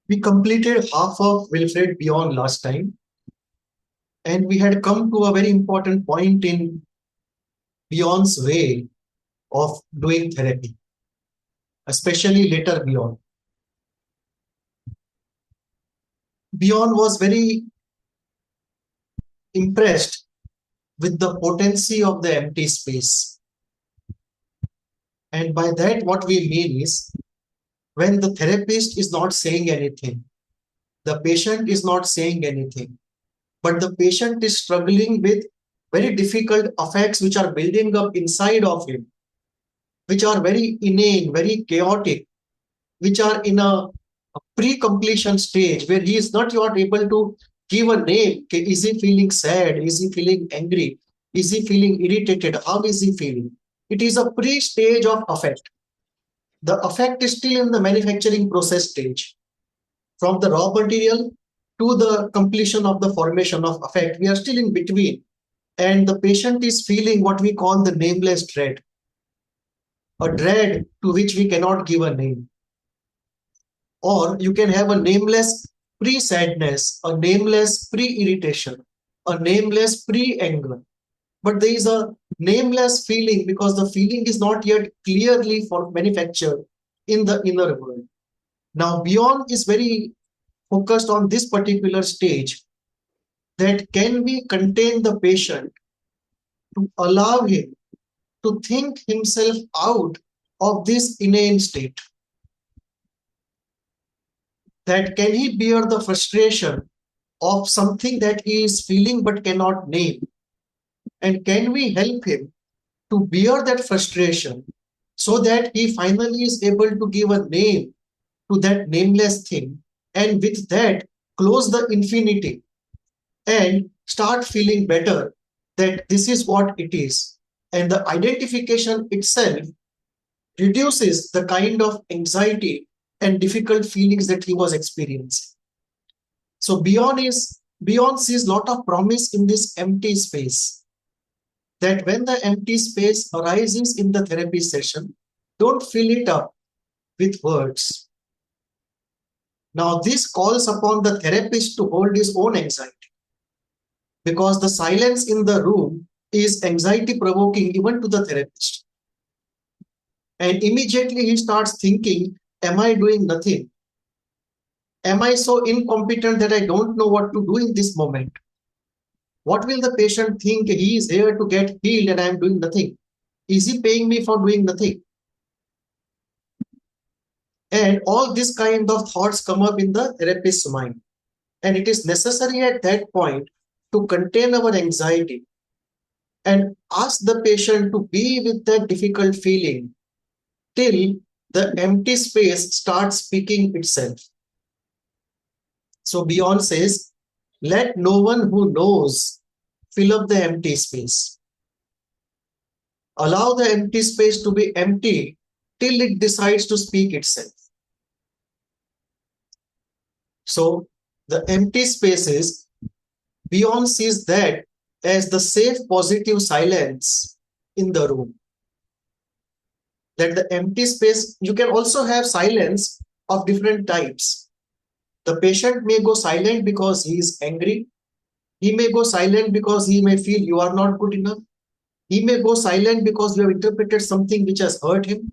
We completed half of Wilfred Bion last time, and we had come to a very important point in Bion's way of doing therapy, especially later Bion. Bion was very impressed with the potency of the empty space. And by that, what we mean is when the therapist is not saying anything, the patient is not saying anything, but the patient is struggling with very difficult affects which are building up inside of him, which are very inane, very chaotic, which are in a pre-completion stage where he is not yet able to give a name. Is he feeling sad? Is he feeling angry? Is he feeling irritated? How is he feeling? It is a pre-stage of affect. The affect is still in the manufacturing process stage. From the raw material to the completion of the formation of affect, we are still in between. And the patient is feeling what we call the nameless dread, a dread to which we cannot give a name. Or you can have a nameless pre-sadness, a nameless pre-irritation, a nameless pre-anger. But there is a nameless feeling because the feeling is not yet clearly manufactured in the inner world. Now, Bion is very focused on this particular stage, that can we contain the patient to allow him to think himself out of this inane state? That can he bear the frustration of something that he is feeling but cannot name? And can we help him to bear that frustration so that he finally is able to give a name to that nameless thing, and with that close the infinity and start feeling better that this is what it is. And the identification itself reduces the kind of anxiety and difficult feelings that he was experiencing. So Bion sees a lot of promise in this empty space. That when the empty space arises in the therapy session, don't fill it up with words. Now, this calls upon the therapist to hold his own anxiety, because the silence in the room is anxiety provoking even to the therapist. And immediately he starts thinking, am I doing nothing? Am I so incompetent that I don't know what to do in this moment? What will the patient think? He is here to get healed and I am doing nothing. Is he paying me for doing nothing? And all this kind of thoughts come up in the therapist's mind. And it is necessary at that point to contain our anxiety and ask the patient to be with that difficult feeling till the empty space starts speaking itself. So Bion says, let no one who knows fill up the empty space. Allow the empty space to be empty till it decides to speak itself. So the empty spaces, Bion sees that as the safe positive silence in the room. That the empty space, you can also have silence of different types. The patient may go silent because he is angry. He may go silent because he may feel you are not good enough. He may go silent because you have interpreted something which has hurt him.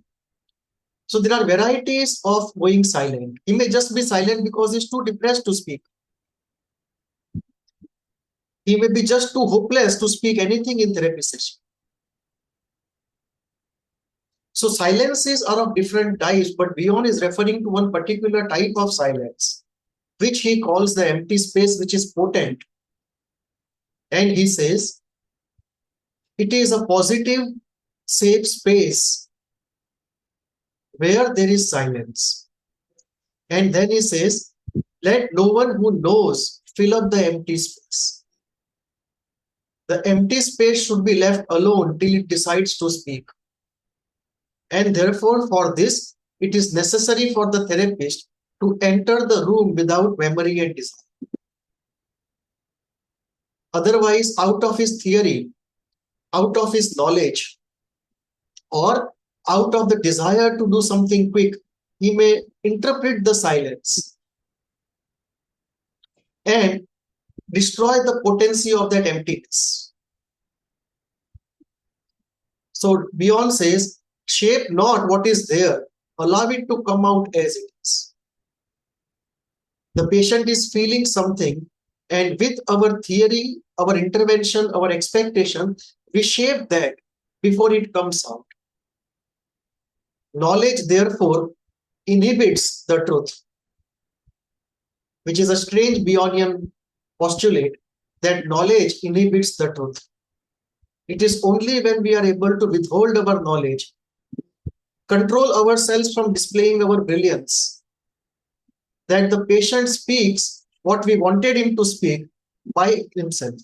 So there are varieties of going silent. He may just be silent because he's too depressed to speak. He may be just too hopeless to speak anything in therapy session. So silences are of different types, but Bion is referring to one particular type of silence, which he calls the empty space, which is potent. And he says, it is a positive, safe space where there is silence. And then he says, let no one who knows fill up the empty space. The empty space should be left alone till it decides to speak. And therefore, for this, it is necessary for the therapist to enter the room without memory and desire. Otherwise, out of his theory, out of his knowledge, or out of the desire to do something quick, he may interpret the silence. and destroy the potency of that emptiness. So Bion says, shape not what is there, allow it to come out as it is. The patient is feeling something, and with our theory, our intervention, our expectation, we shape that before it comes out. Knowledge, therefore, inhibits the truth, which is a strange Bionian postulate that knowledge inhibits the truth. It is only when we are able to withhold our knowledge, control ourselves from displaying our brilliance, that the patient speaks what we wanted him to speak by himself.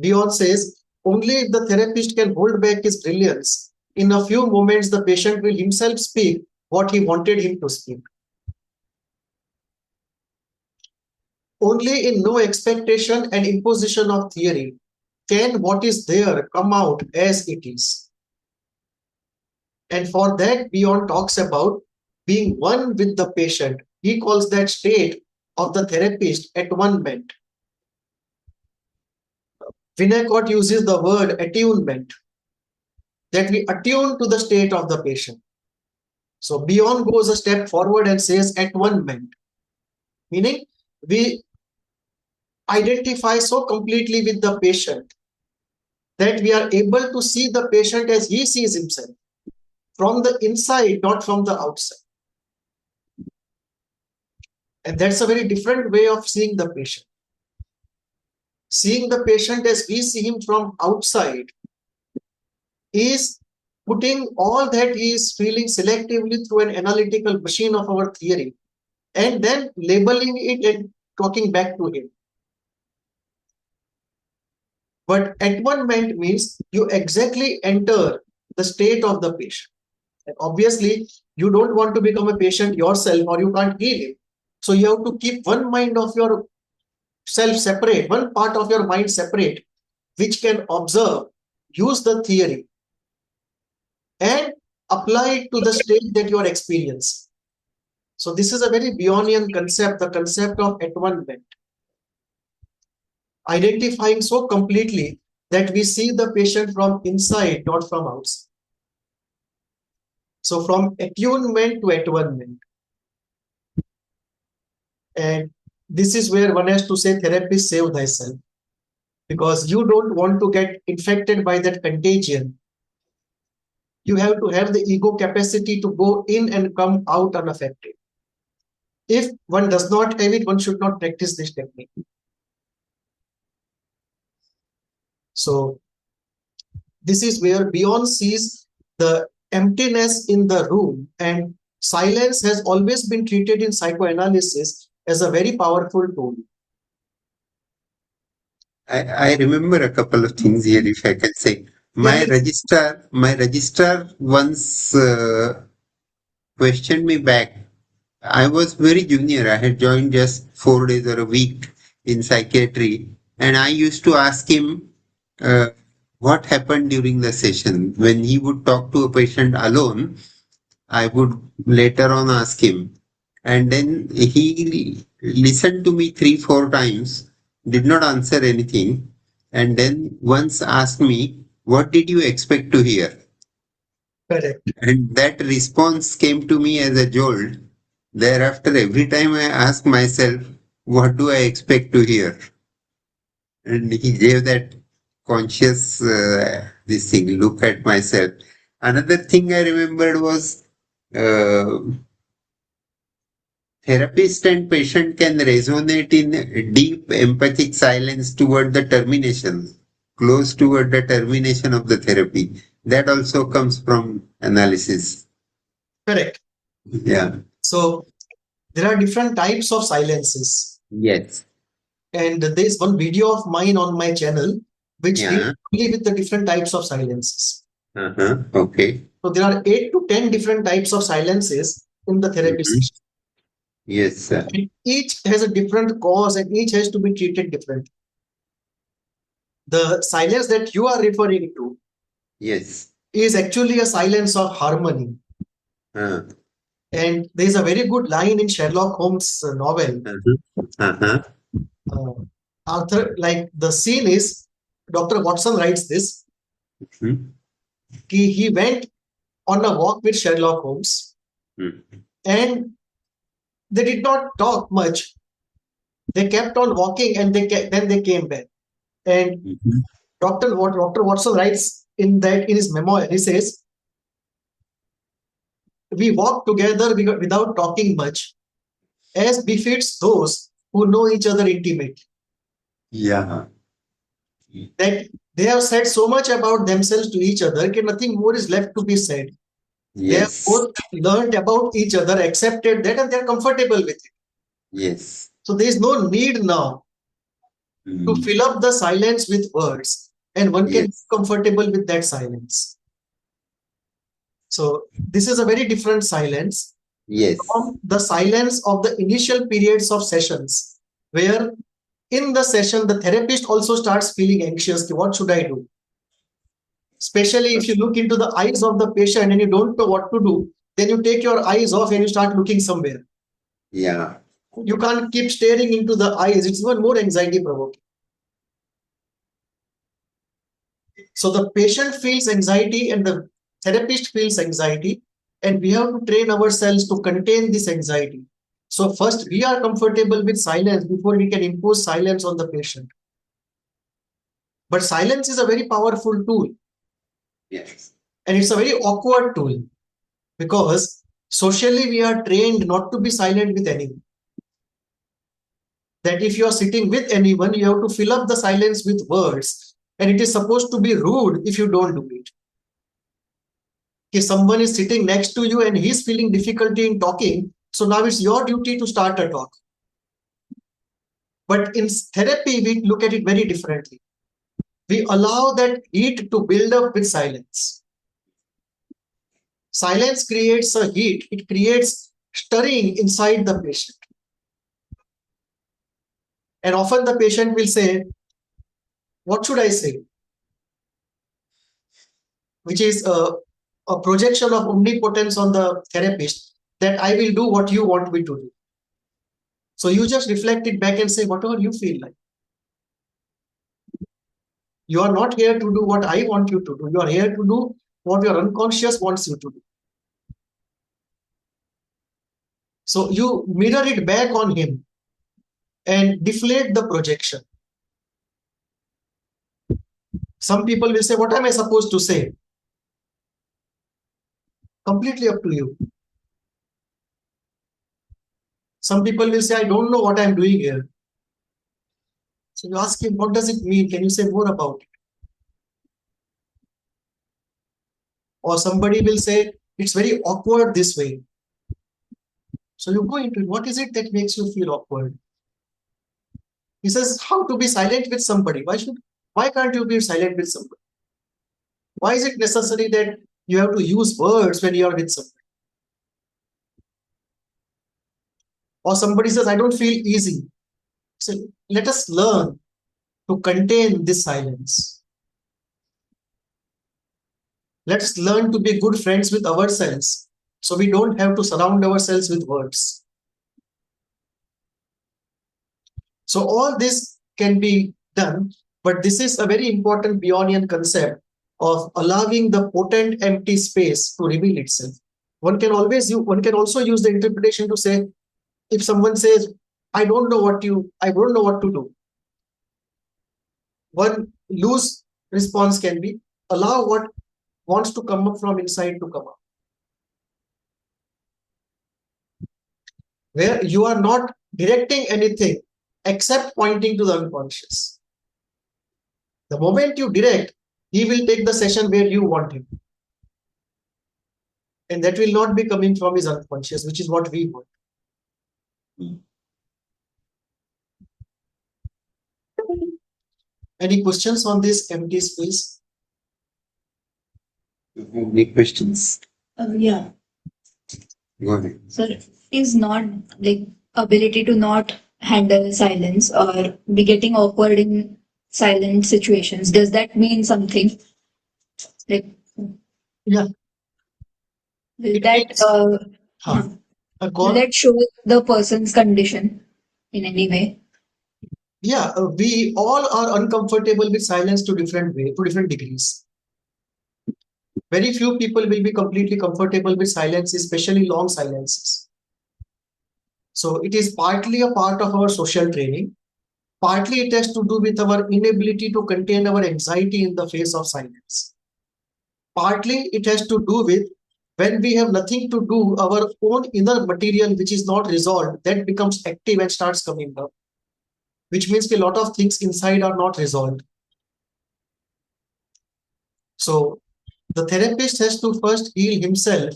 Bion says, only if the therapist can hold back his brilliance, in a few moments the patient will himself speak what he wanted him to speak. Only in no expectation and imposition of theory can what is there come out as it is. And for that, Bion talks about being one with the patient. He calls that state of the therapist at-one-ment. Winnicott uses the word attunement, that we attune to the state of the patient. So Bion goes a step forward and says at-one-ment, meaning we identify so completely with the patient that we are able to see the patient as he sees himself, from the inside, not from the outside. And that's a very different way of seeing the patient. Seeing the patient as we see him from outside is putting all that he is feeling selectively through an analytical machine of our theory and then labeling it and talking back to him. But at-one-ment means you exactly enter the state of the patient. And obviously, you don't want to become a patient yourself or you can't heal him. So you have to keep one mind of your self separate, one part of your mind separate, which can observe, use the theory, and apply it to the state that you are experiencing. So this is a very Bionian concept, the concept of at-one-ment. Identifying so completely that we see the patient from inside, not from outside. So from attunement to at-one-ment. And this is where one has to say, therapist, save thyself. Because you don't want to get infected by that contagion. You have to have the ego capacity to go in and come out unaffected. If one does not have it, one should not practice this technique. So this is where Bion sees the emptiness in the room, and silence has always been treated in psychoanalysis as a very powerful tool. I remember a couple of things here, if I can say. My registrar once questioned me back. I was very junior. I had joined just 4 days or a week in psychiatry, and I used to ask him what happened during the session. When he would talk to a patient alone, I would later on ask him, and then he listened to me 3, 4 times, did not answer anything, and then once asked me, "What did you expect to hear?" Correct. And that response came to me as a jolt. Thereafter, every time I ask myself, "What do I expect to hear?" And he gave that conscious this thing, look at myself. Another thing I remembered was uh, therapist and patient can resonate in deep empathic silence toward the termination, close toward the termination of the therapy. That also comes from analysis. Correct. Yeah. So there are different types of silences. Yes. And there's one video of mine on my channel which deals Yeah. only with the different types of silences. Okay. So there are 8 to 10 different types of silences in the therapy Mhm. session. Yes, sir. And each has a different cause and each has to be treated differently. The silence that you are referring to Yes. is actually a silence of harmony. Uh, And there is a very good line in Sherlock Holmes' novel. Uh-huh. Uh, Arthur, like the scene is, Dr. Watson writes this. Mhm. He went on a walk with Sherlock Holmes, and they did not talk much. They kept on walking, and then they came back. And Mhm. Dr. Watson writes in his memoir. He says, "We walked together without talking much, as befits those who know each other intimately." Yeah. That they have said so much about themselves to each other that nothing more is left to be said. They have Yes. both learned about each other, accepted that, and they are comfortable with it. Yes. So there is no need now to Mm. fill up the silence with words, and one can be Yes. comfortable with that silence. So this is a very different silence Yes. from the silence of the initial periods of sessions, where in the session the therapist also starts feeling anxious. What should I do? Especially if you look into the eyes of the patient and you don't know what to do, then you take your eyes off and you start looking somewhere. Yeah. You can't keep staring into the eyes. It's even more anxiety provoking. So the patient feels anxiety and the therapist feels anxiety, and we have to train ourselves to contain this anxiety. So first we are comfortable with silence before we can impose silence on the patient. But silence is a very powerful tool, Yes. and it's a very awkward tool because socially we are trained not to be silent with anyone. That if you are sitting with anyone, you have to fill up the silence with words, and it is supposed to be rude if you don't do it. If someone is sitting next to you and he's feeling difficulty in talking, so now it's your duty to start a talk. But in therapy, we look at it very differently. We allow that heat to build up with silence. Silence creates a heat, it creates stirring inside the patient. And often the patient will say, "What should I say?" Which is a projection of omnipotence on the therapist, that I will do what you want me to do. So you just reflect it back and say whatever you feel like. You are not here to do what I want you to do. You are here to do what your unconscious wants you to do. So you mirror it back on him and deflate the projection. Some people will say, "What am I supposed to say?" Completely up to you. Some people will say, "I don't know what I'm doing here." So you ask him, "What does it mean? Can you say more about it?" Or somebody will say, "It's very awkward this way." So you go into it. What is it that makes you feel awkward? He says, "How to be silent with somebody? Why can't you be silent with somebody? Why is it necessary that you have to use words when you are with somebody?" Or somebody says, "I don't feel easy." So let us learn to contain this silence. Let's learn to be good friends with ourselves so we don't have to surround ourselves with words. So all this can be done, but this is a very important Bionian concept of allowing the potent empty space to reveal itself. One can also use the interpretation to say, if someone says, I don't know what to do. One loose response can be, allow what wants to come up from inside to come up. Where you are not directing anything except pointing to the unconscious. The moment you direct, he will take the session where you want him. And that will not be coming from his unconscious, which is what we want. Any questions on this empty space? Any questions? Yeah. Go ahead. So is not like ability to not handle silence or be getting awkward in silent situations. Does that mean something? Like Yeah, will it that means, huh, huh. Will Gone. that show the person's condition in any way? Yeah, we all are uncomfortable with silence to different degrees. Very few people will be completely comfortable with silence, especially long silences. So it is partly a part of our social training. Partly it has to do with our inability to contain our anxiety in the face of silence. Partly it has to do with when we have nothing to do, our own inner material which is not resolved, that becomes active and starts coming up, which means a lot of things inside are not resolved. So the therapist has to first heal himself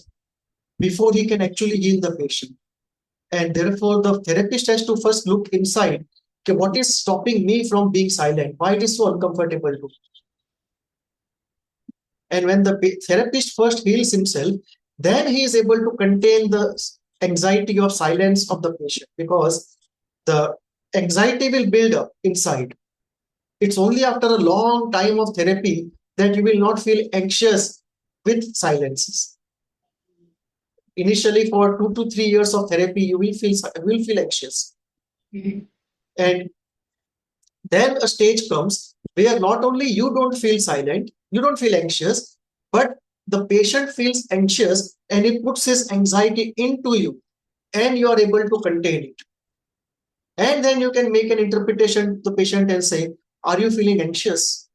before he can actually heal the patient. And therefore, the therapist has to first look inside. Okay, what is stopping me from being silent? Why it is so uncomfortable to me? And when the therapist first heals himself, then he is able to contain the anxiety of silence of the patient, because the anxiety will build up inside. It's only after a long time of therapy that you will not feel anxious with silences. Initially, for 2 to 3 years of therapy, you will feel anxious. Mhm. And then a stage comes where not only you don't feel silent, you don't feel anxious, but the patient feels anxious and he puts his anxiety into you, and you are able to contain it. And then you can make an interpretation to the patient and say, are you feeling anxious?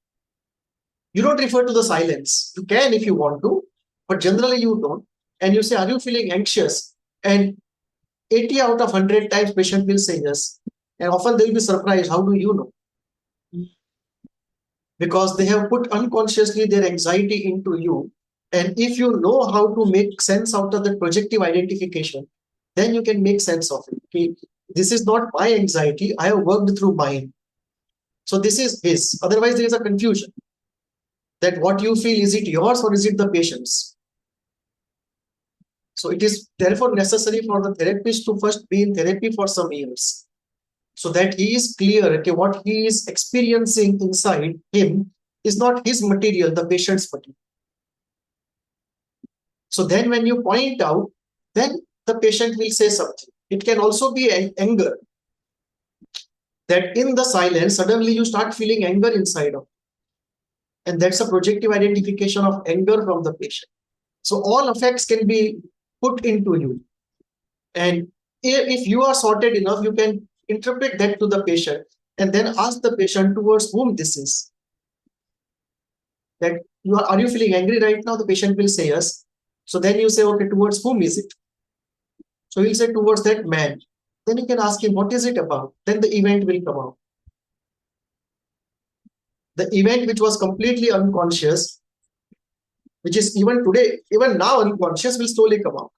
You don't refer to the silence. You can if you want to, but generally you don't. And you say, are you feeling anxious? And 80 out of 100 times patient will say yes. And often they'll be surprised, how do you know? Because they have put unconsciously their anxiety into you. And if you know how to make sense out of that projective identification, then you can make sense of it. Okay, this is not my anxiety. I have worked through mine. So this is his. Otherwise, there is a confusion that what you feel, is it yours or is it the patient's? So it is therefore necessary for the therapist to first be in therapy for some years, so that he is clear, okay, what he is experiencing inside him is not his material, the patient's material. So then when you point out, then the patient will say something. It can also be anger, that in the silence, suddenly you start feeling anger inside of, and that's a projective identification of anger from the patient. So all effects can be put into you. And if you are sorted enough, you can interpret that to the patient and then ask the patient towards whom this is. That are you feeling angry right now? The patient will say yes. So then you say, okay, towards whom is it? So he'll say towards that man. Then you can ask him, what is it about? Then the event will come out. The event which was completely unconscious, which is even today, even now unconscious, will slowly come out.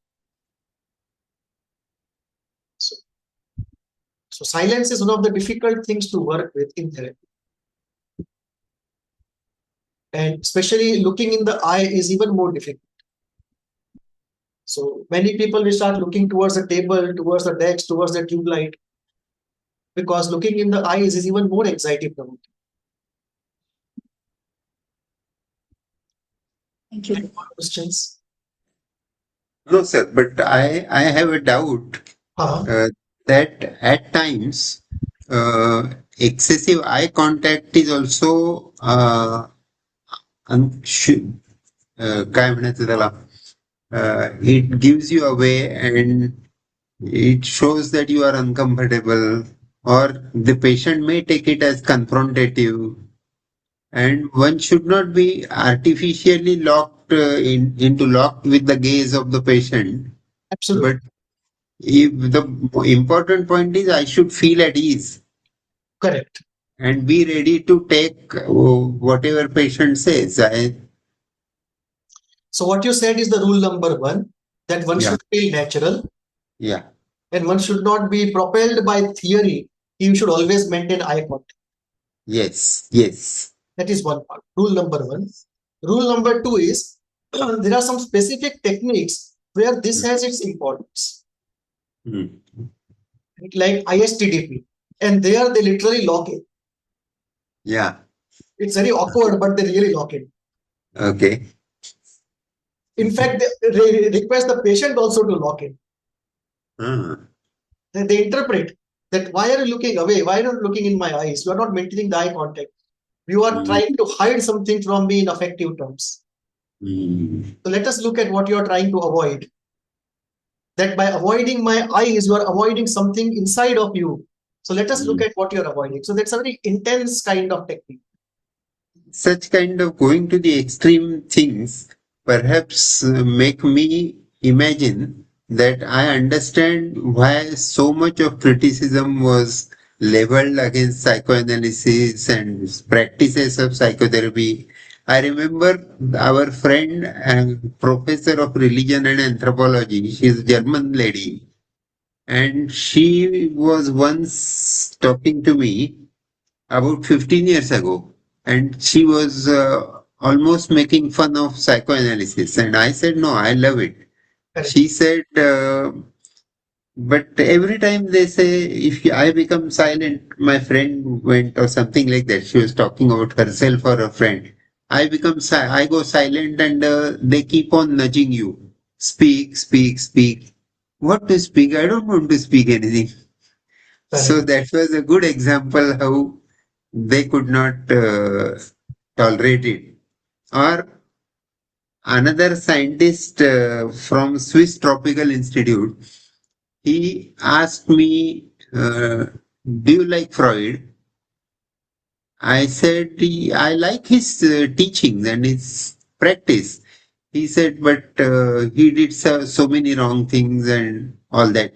So, so silence is one of the difficult things to work with in therapy. And especially looking in the eye is even more difficult. So many people will start looking towards the table, towards the desk, towards the tube light, because looking in the eyes is even more anxiety provoking. Thank Any you. more questions? No, sir, but I have a doubt Uh-huh. uh, that at times excessive eye contact is also काय म्हणायचं त्याला it gives you away and it shows that you are uncomfortable, or the patient may take it as confrontative, and one should not be artificially locked into locked with the gaze of the patient. Absolutely. But if the important point is I should feel at ease Correct. and be ready to take whatever patient says. So what you said is the rule number one, that one Yeah, should feel natural yeah, and one should not be propelled by theory. You should always maintain eye contact. yes, yes. That is one part. Rule number one. Rule number two is there are some specific techniques where this has its importance, Mm. like ISTDP. And there they literally lock in. Yeah, It's very awkward, but they really lock in. okay. In fact, they request the patient also to lock in. They interpret that why are you looking away? Why are you not looking in my eyes? You are not maintaining the eye contact. You are trying to hide something from me in affective terms. So let us look at what you are trying to avoid. That by avoiding my eyes, you are avoiding something inside of you. So let us look at what you are avoiding. So that's a very intense kind of technique. Such kind of going to the extreme things perhaps make me imagine that I understand why so much of criticism was leveled against psychoanalysis and practices of psychotherapy. I remember our friend and professor of religion and anthropology, she's a German lady, and she was once talking to me about 15 years ago, and she was almost making fun of psychoanalysis, and I said, no, I love it. Correct. She said, but every time they say, if I become silent, my friend went, or something like that, she was talking about herself or a friend, I go silent, and they keep on nudging you, speak, speak, speak. What to speak? I don't want to speak anything. So Correct. that was a good example how they could not tolerate it. Or another scientist from Swiss Tropical Institute, he asked me, "Do you like Freud?" I said, "I like his teachings and his practice." He said, "But he did so many wrong things and all that."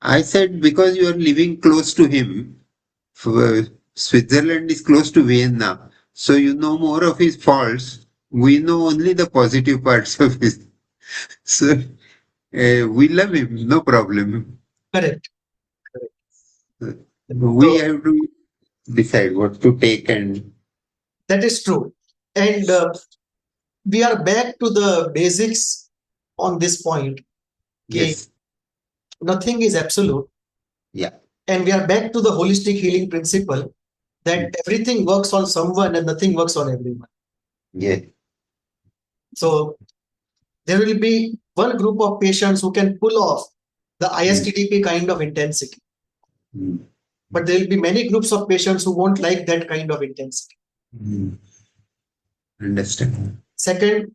I said, "Because you are living close to him, Switzerland is close to Vienna, so you know more of his faults. We know only the positive parts of his. So we love him, no problem. Correct. Correct. We So have to decide what to take and that is true. And we are back to the basics on this point. Okay, yes, nothing is absolute. yeah, And we are back to the holistic healing principle that mm, everything works on someone and nothing works on everyone. yeah, So there will be one group of patients who can pull off the mm, ISTDP kind of intensity, mm, but there will be many groups of patients who won't like that kind of intensity. mm, understand. Second,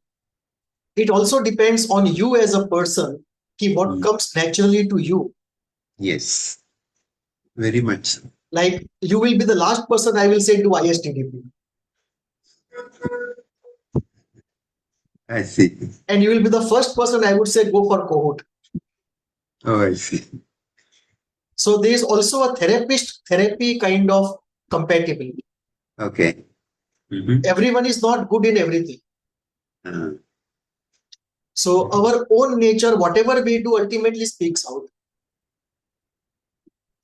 it also depends on you as a person, ki what Mm, comes naturally to you. yes, very much. So. Like you will be the last person I will say do ISTDP, I see. and you will be the first person I would say go for Kohut. Oh, I see. So there is also a therapist therapy kind of compatibility. Okay. Mm-hmm. Everyone is not good in everything. Uh, So our own nature, whatever we do, ultimately speaks out.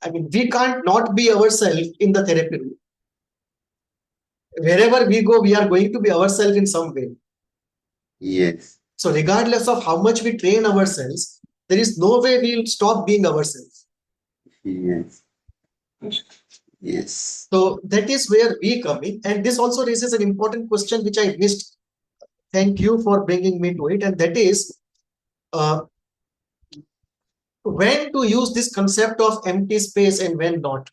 I mean, we can't not be ourselves in the therapy room. Wherever we go, we are going to be ourselves in some way. yes. So regardless of how much we train ourselves, there is no way we'll stop being ourselves. Yes. Yes. So that is where we come in. And this also raises an important question which I missed. Thank you for bringing me to it. And that is uh, when to use this concept of empty space and when not.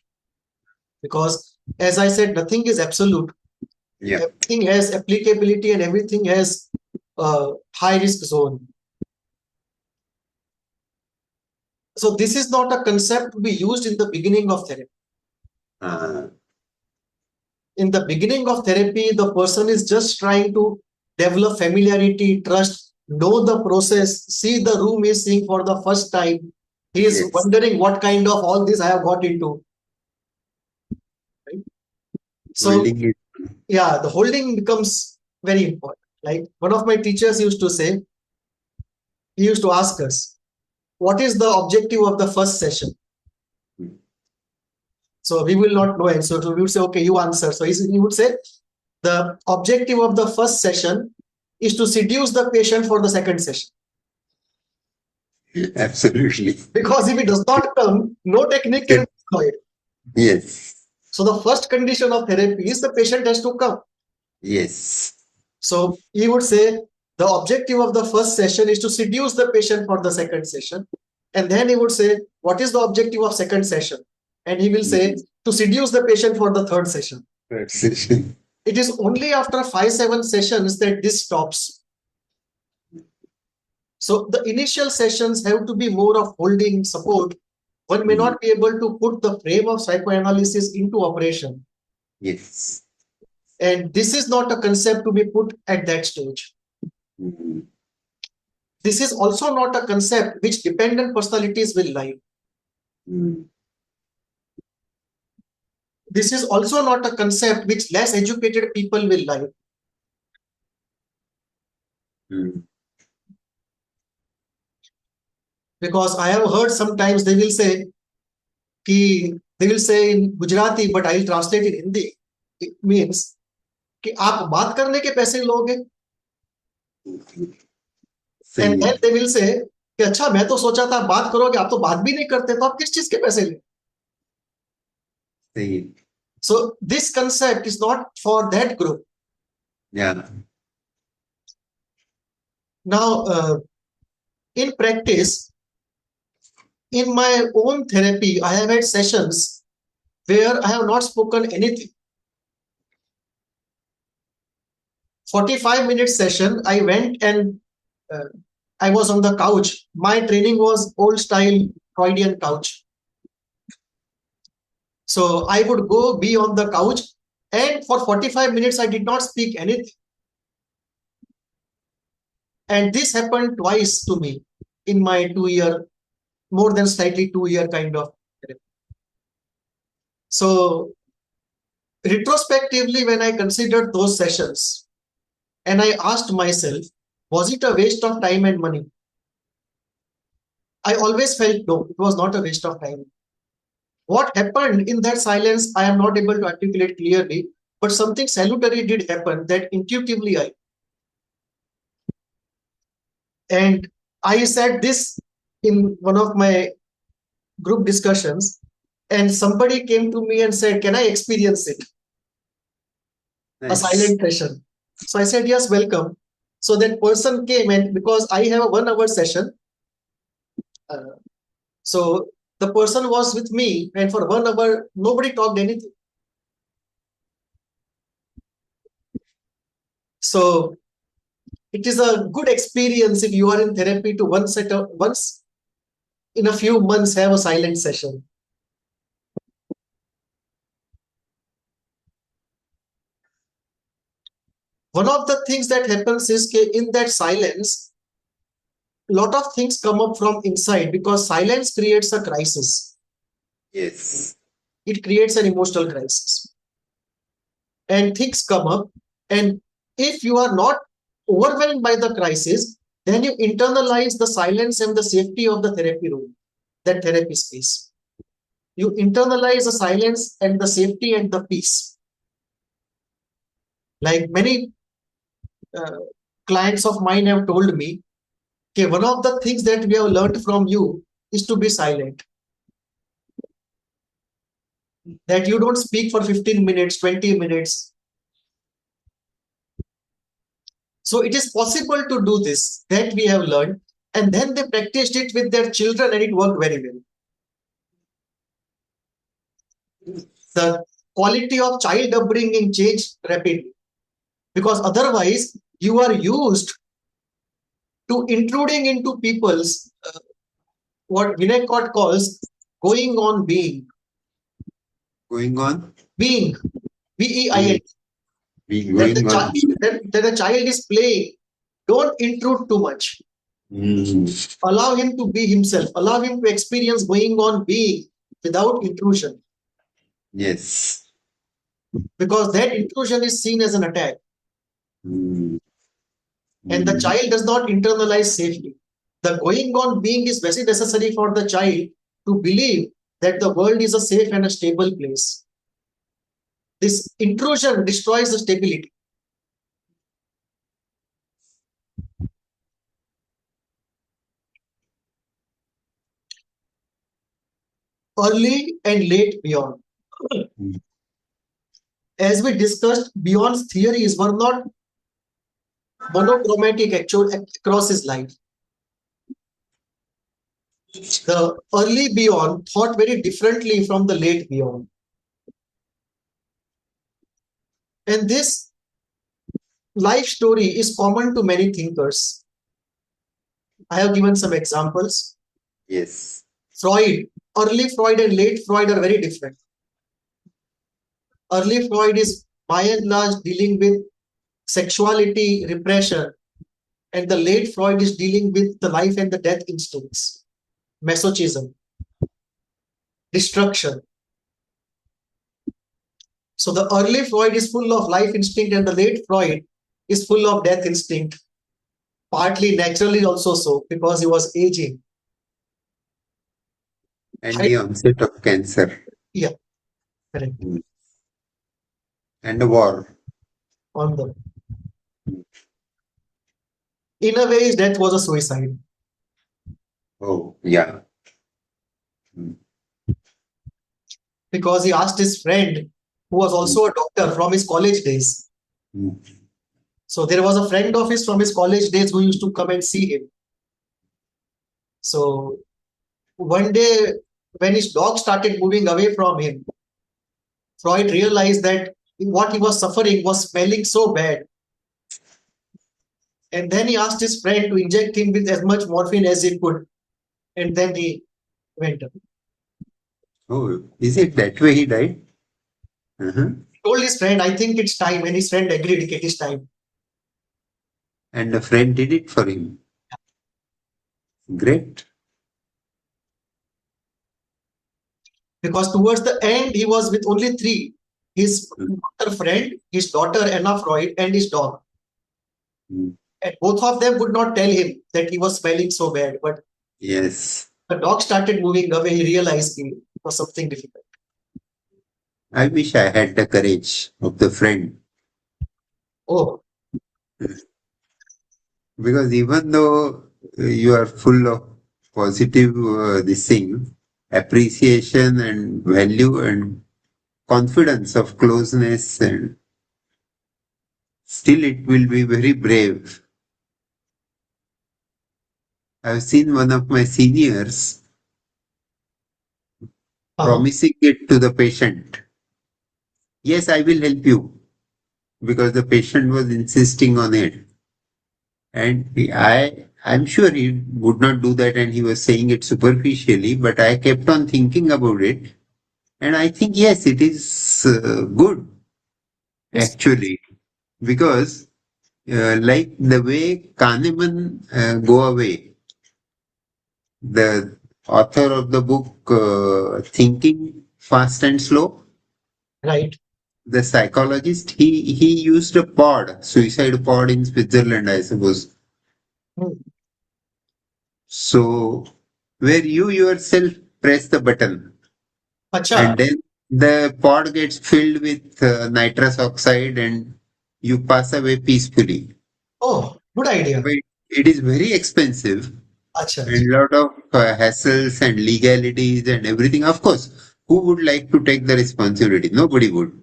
Because as I said, nothing is absolute. Yeah. Everything has applicability and everything has high risk zone. So this is not a concept to be used in the beginning of therapy. Uh, In the beginning of therapy, the person is just trying to develop familiarity, trust, know the process, see the room he's seeing for the first time. He is yes. wondering what kind of all this I have got into. Right? So Holding it. yeah, the holding becomes very important. Like one of my teachers used to say, he used to ask us, what is the objective of the first session? So we will not know answer. So we would say, okay, you answer. So he would say, the objective of the first session is to seduce the patient for the second session. Absolutely. Because if it does not come, no technique can be employed. Yes. So the first condition of therapy is the patient has to come. Yes. So he would say, the objective of the first session is to seduce the patient for the second session. And then he would say, what is the objective of second session? And he will say, to seduce the patient for the third session. Third session. It is only after 5-7 sessions that this stops. So the initial sessions have to be more of holding support. One may not be able to put the frame of psychoanalysis into operation. Yes. And this is not a concept to be put at that stage. This is also not a concept which dependent personalities will like. This is also not a concept which less educated people will like. Because I have heard sometimes they will say in Gujarati, but I will translate in Hindi. It means कि आप बात करने के पैसे लोगे. And then they will say कि अच्छा मैं तो सोचा था बात करोगे, आप तो बात भी नहीं करते, तो आप किस चीज के पैसे ले? So this concept is not for that group. Yeah. Now, in practice, in my own therapy, I have had sessions where I have not spoken anything. 45-minute session, I went and I was on the couch. My training was old style Freudian couch. So I would go be on the couch, and for 45 minutes, I did not speak anything. And this happened twice to me in my 2-year, more than slightly 2-year kind of therapy. So retrospectively, when I considered those sessions, and I asked myself, was it a waste of time and money? I always felt no, it was not a waste of time. What happened in that silence, I am not able to articulate clearly, but something salutary did happen that intuitively and I said this in one of my group discussions, and somebody came to me and said, can I experience it? Nice. A silent session. So I said, yes, welcome. So that person came, and because I have a 1-hour session, so the person was with me, and for 1 hour, nobody talked anything. So it is a good experience if you are in therapy to once in a few months have a silent session. One of the things that happens is in that silence, a lot of things come up from inside because silence creates a crisis. Yes. It creates an emotional crisis. And things come up, and if you are not overwhelmed by the crisis, then you internalize the silence and the safety of the therapy room, that therapy space. You internalize the silence and the safety and the peace. Like many clients of mine have told me, okay, one of the things that we have learned from you is to be silent. That you don't speak for 15 minutes, 20 minutes. So it is possible to do this, that we have learned, and then they practiced it with their children and it worked very well. The quality of child upbringing changed rapidly because otherwise you are used to intruding into people's what Winnicott calls going on being. Going on? Being. B-E-I-N. That the child is playing. Don't intrude too much. Allow him to be himself. Allow him to experience going on being without intrusion. Yes. Because that intrusion is seen as an attack. And the child does not internalize safely. The going on being is very necessary for the child to believe that the world is a safe and a stable place. This intrusion destroys the stability. Early and late Bion. As we discussed, Bion's theories were not monochromatic across his life. The early Bion thought very differently from the late Bion. And this life story is common to many thinkers. I have given some examples. Yes. Freud, early Freud and late Freud are very different. Early Freud is by and large dealing with sexuality, repression, and the late Freud is dealing with the life and the death instincts, masochism, destruction. So the early Freud is full of life instinct, and the late Freud is full of death instinct, partly naturally also so because he was aging. And the onset of cancer. Yeah, correct. Mm. And the war. On the in a way, his death was a suicide Oh, yeah. Mm. because he asked his friend, who was also a doctor from his college days. Mm. So there was a friend of his from his college days who used to come and see him. So one day, when his dog started moving away from him, Freud realized that what he was suffering was smelling so bad. And then he asked his friend to inject him with as much morphine as he could. And then he went up. Oh, is it that way he died? Uh-huh. He told his friend, I think it's time. And his friend agreed, it is time. And a friend did it for him. Great. Because towards the end, he was with only three: his Mm. doctor friend, his daughter Anna Freud, and his dog. Mm. And both of them would not tell him that he was smelling so bad. But Yes. the dog started moving away. He realized it was something difficult. I wish I had the courage of the friend. Oh, Because even though you are full of positive this thing, appreciation and value and confidence of closeness, and still it will be very brave. I've seen one of my seniors uh-huh. promising it to the patient. Yes, I will help you, because the patient was insisting on it. And I'm sure he would not do that, and he was saying it superficially, but I kept on thinking about it. And I think, yes, it is good, Yes, actually, because like the way Kahneman go away, the author of the book Thinking Fast and Slow, right. the psychologist, he used a suicide pod in Switzerland, I suppose. Hmm. So where you yourself press the button, Acha. and then the pod gets filled with nitrous oxide, and you pass away peacefully. Oh, good idea. But it is very expensive, Acha. and lot of hassles and legalities and everything. Of course, who would like to take the responsibility? Nobody would.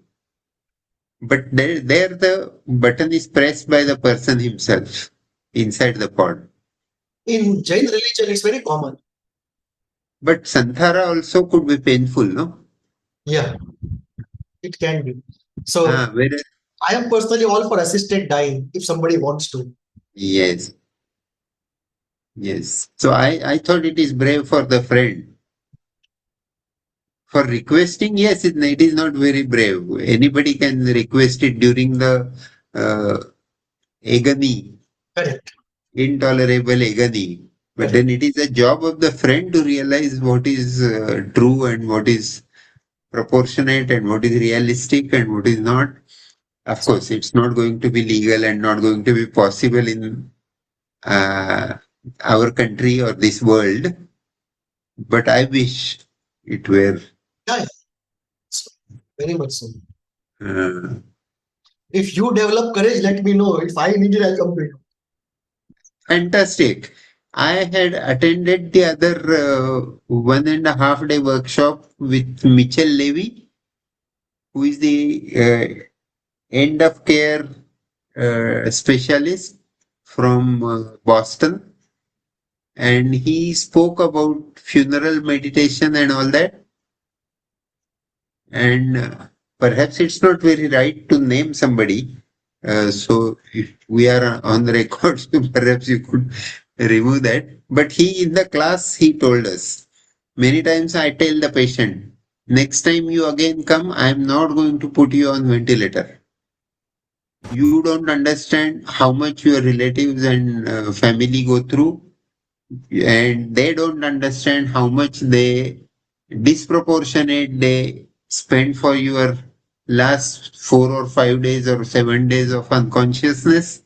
But there the button is pressed by the person himself inside the pod. In Jain religion, it's very common. But Santhara also could be painful, no? Yeah, it can be. So Whereas, I am personally all for assisted dying if somebody wants to. yes, yes. So I thought it is brave for the friend. For requesting, yes, it is not very brave. Anybody can request it during the uh, agony, Correct. intolerable agony. But Correct. then it is a job of the friend to realize what is true and what is proportionate and what is realistic and what is not. Of course, it's not going to be legal and not going to be possible in uh, our country or this world. But I wish it were. Yeah, yeah. So, very much so. Uh, If you develop courage, let me know. If I need it, I'll come to you. Fantastic. I had attended the other 1.5 day workshop with Mitchell Levy, who is the end of care specialist from Boston. and he spoke about funeral meditation and all that. And perhaps it's not very right to name somebody. So if we are on the record, perhaps you could remove that. But he, in the class, he told us many times I tell the patient, next time you again come, I am not going to put you on ventilator. You don't understand how much your relatives and family go through, and they don't understand how much they disproportionate they spend for your last 4 or 5 days or 7 days of unconsciousness.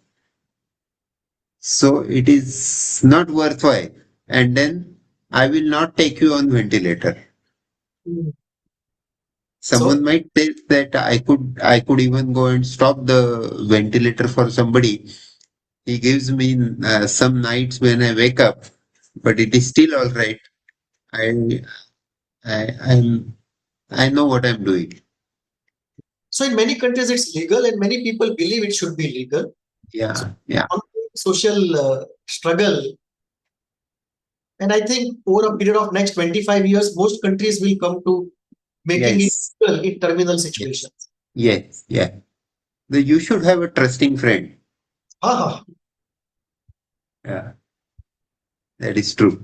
So it is not worthwhile. And then I will not take you on ventilator. Mm. Someone So, might say that I could even go and stop the ventilator for somebody. He gives me some nights when I wake up, but it is still all right. I I'm I know what I'm doing. so in many countries it's legal, and many people believe it should be legal. So, Yeah, yeah. social struggle, and I think over a period of next 25 years, most countries will come to making it Yes, legal in terminal yes, situations. yes, yeah. You should have a trusting friend. Ah, Yeah, that is true.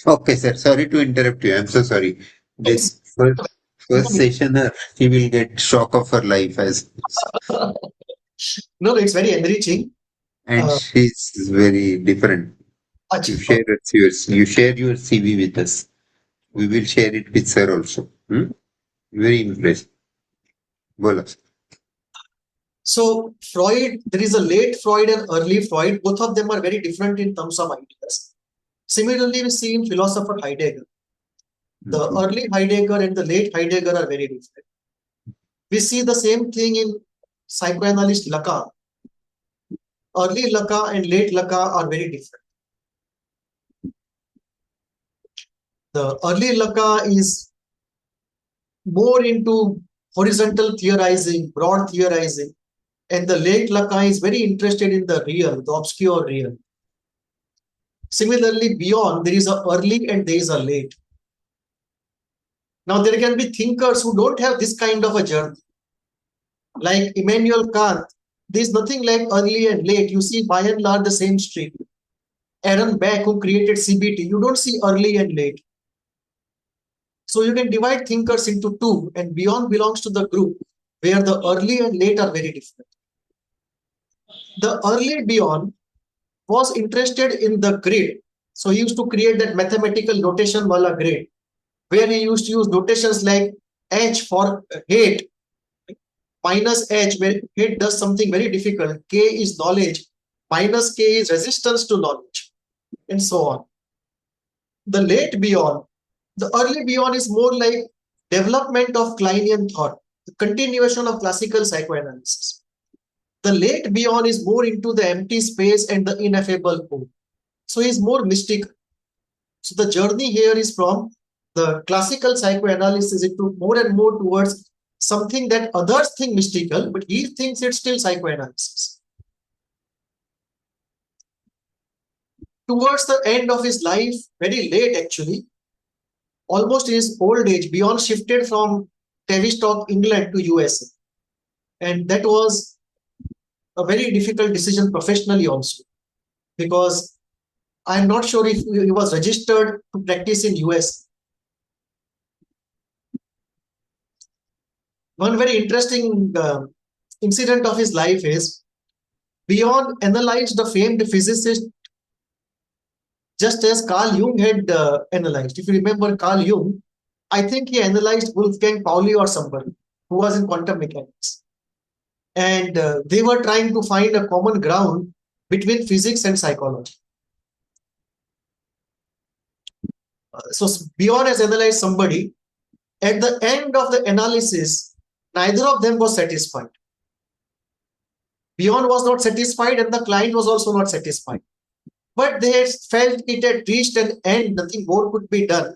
Okay, sir. Sorry to interrupt you. I'm so sorry. it's This first sessioner, he will get shock of her life as, no, it's very enriching. and Uh, she's very different. You Achha. share you share your CV with us. We will share it with sir also. Hmm? Very impressed. Bola. So Freud, there is a late Freud and early Freud. Both of them are very different in terms of ideas. Similarly, we see in philosopher Heidegger. The Mhm. early Heidegger and the late Heidegger are very different. We see the same thing in psychoanalyst Lacan. Early Lacan and late Lacan are very different. The early Lacan is more into horizontal theorizing, broad theorizing, and the late Lacan is very interested in the real, the obscure real. Similarly, beyond, there is a early and there is a late. Now, there can be thinkers who don't have this kind of a journey. Like Immanuel Kant, there is nothing like early and late. You see by and large the same stream. Aaron Beck, who created CBT, you don't see early and late. So you can divide thinkers into two, and Bion belongs to the group where the early and late are very different. The early Bion was interested in the grid. So he used to create that mathematical notation wala grid, where he used to use notations like H for hate, minus H, where hate does something very difficult. K is knowledge, minus K is resistance to knowledge, and so on. The late Bion, the early Bion is more like development of Kleinian thought, the continuation of classical psychoanalysis. The late Bion is more into the empty space and the ineffable hope. So he's more mystical. So the journey here is from the classical psychoanalysis into more and more towards something that others think mystical, but he thinks it's still psychoanalysis. Towards the end of his life, very late actually, almost in his old age, Bion shifted from Tavistock, England to USA. And that was a very difficult decision professionally also, because I'm not sure if he was registered to practice in US. One very interesting incident of his life is Bion analyzed the famed physicist just as Carl Jung had analyzed. If you remember Carl Jung, I think he analyzed Wolfgang Pauli or somebody who was in quantum mechanics. And they were trying to find a common ground between physics and psychology. So Bion has analyzed somebody. At the end of the analysis, neither of them was satisfied. Bion was not satisfied and the client was also not satisfied. But they felt it had reached an end, nothing more could be done.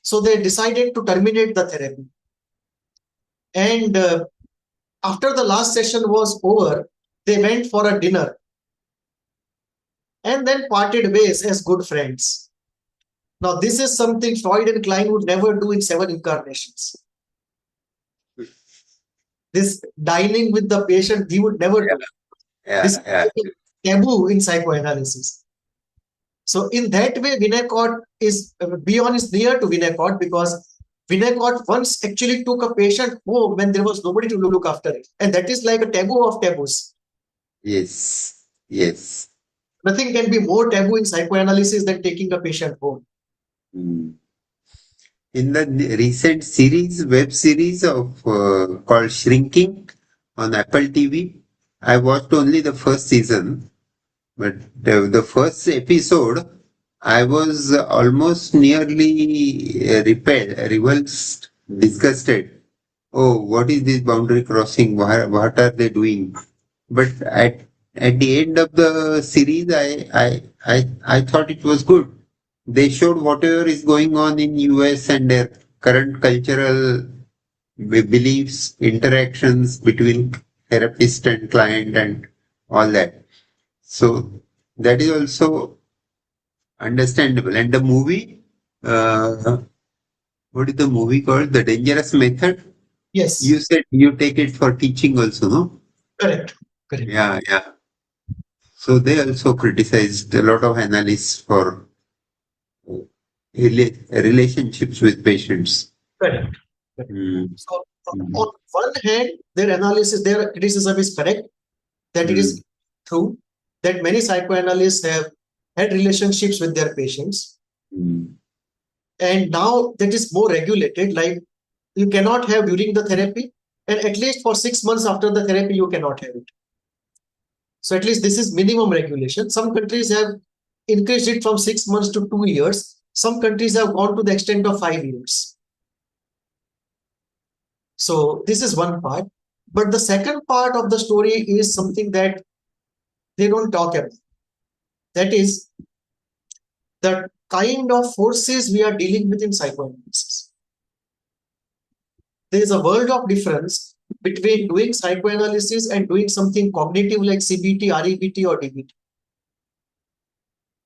So they decided to terminate the therapy. And after the last session was over, they went for a dinner. and then parted ways as good friends. Now, this is something Freud and Klein would never do in 7 incarnations. This dining with the patient, he would never do. This Yeah, yeah. is taboo in psychoanalysis. So in that way, Winnicott is Bion is near to Winnicott because Winnicott once actually took a patient home when there was nobody to look after it, and that is like a taboo of taboos. Yes, yes. Nothing can be more taboo in psychoanalysis than taking a patient home. Mm. In the recent series, web series of called Shrinking on Apple TV, I watched only the first season, but the first episode, I was almost nearly revulsed, disgusted. Oh, what is this boundary crossing? What are they doing? But at the end of the series, I thought it was good. They showed whatever is going on in US and their current cultural beliefs, interactions between therapist and client and all that. So that is also understandable. And the movie, uh, what is the movie called? The Dangerous Method. You Yes, said you take it for teaching also, no? correct, correct, Yeah, yeah. So they also criticized a lot of analysts for relationships with patients. correct. Correct. Mm, So mm, on one hand, their analysis, their criticism is correct, that it is mm, true that many psychoanalysts have had relationships with their patients, mm. and now that is more regulated. Like you cannot have during the therapy, and at least for 6 months after the therapy, you cannot have it. So at least this is minimum regulation. Some countries have increased it from 6 months to 2 years. Some countries have gone to the extent of 5 years. So this is one part. But the second part of the story is something that they don't talk about. That is the kind of forces we are dealing with in psychoanalysis. There is a world of difference between doing psychoanalysis and doing something cognitive like CBT, REBT, or DBT.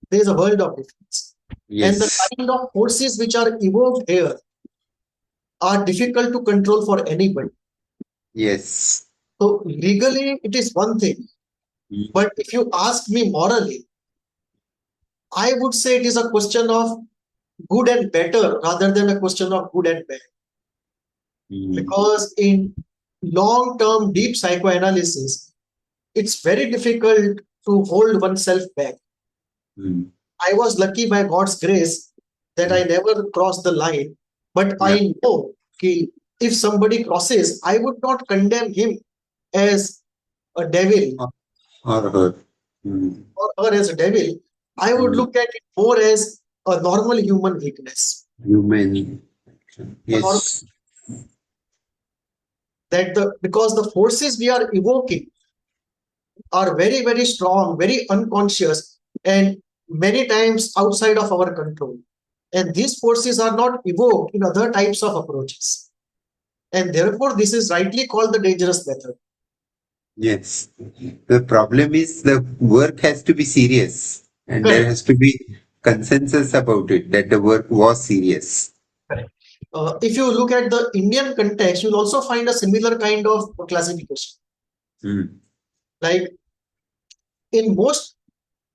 There is a world of difference. And the Yes, kind of forces which are evoked here are difficult to control for anybody. yes. So legally, it is one thing. Mm, But if you ask me morally, I would say it is a question of good and better rather than a question of good and bad. mm, Because in long-term deep psychoanalysis, it's very difficult to hold oneself back. mm, I was lucky by God's grace that I mm. never crossed the line, but Yeah, I know that if somebody crosses, I would not condemn him as a devil or or her. Mm. or her as a devil. I would Mm. look at it more as a normal human weakness. Human. A normal, Yes, that the because the forces we are evoking are very, very strong, very unconscious, and many times outside of our control. And these forces are not evoked in other types of approaches. And therefore, this is rightly called the dangerous method. yes. The problem is the work has to be serious and there Correct. has to be consensus about it that the work was serious. Correct. If you look at the Indian context, you'll also find a similar kind of classification. Mm. Like in most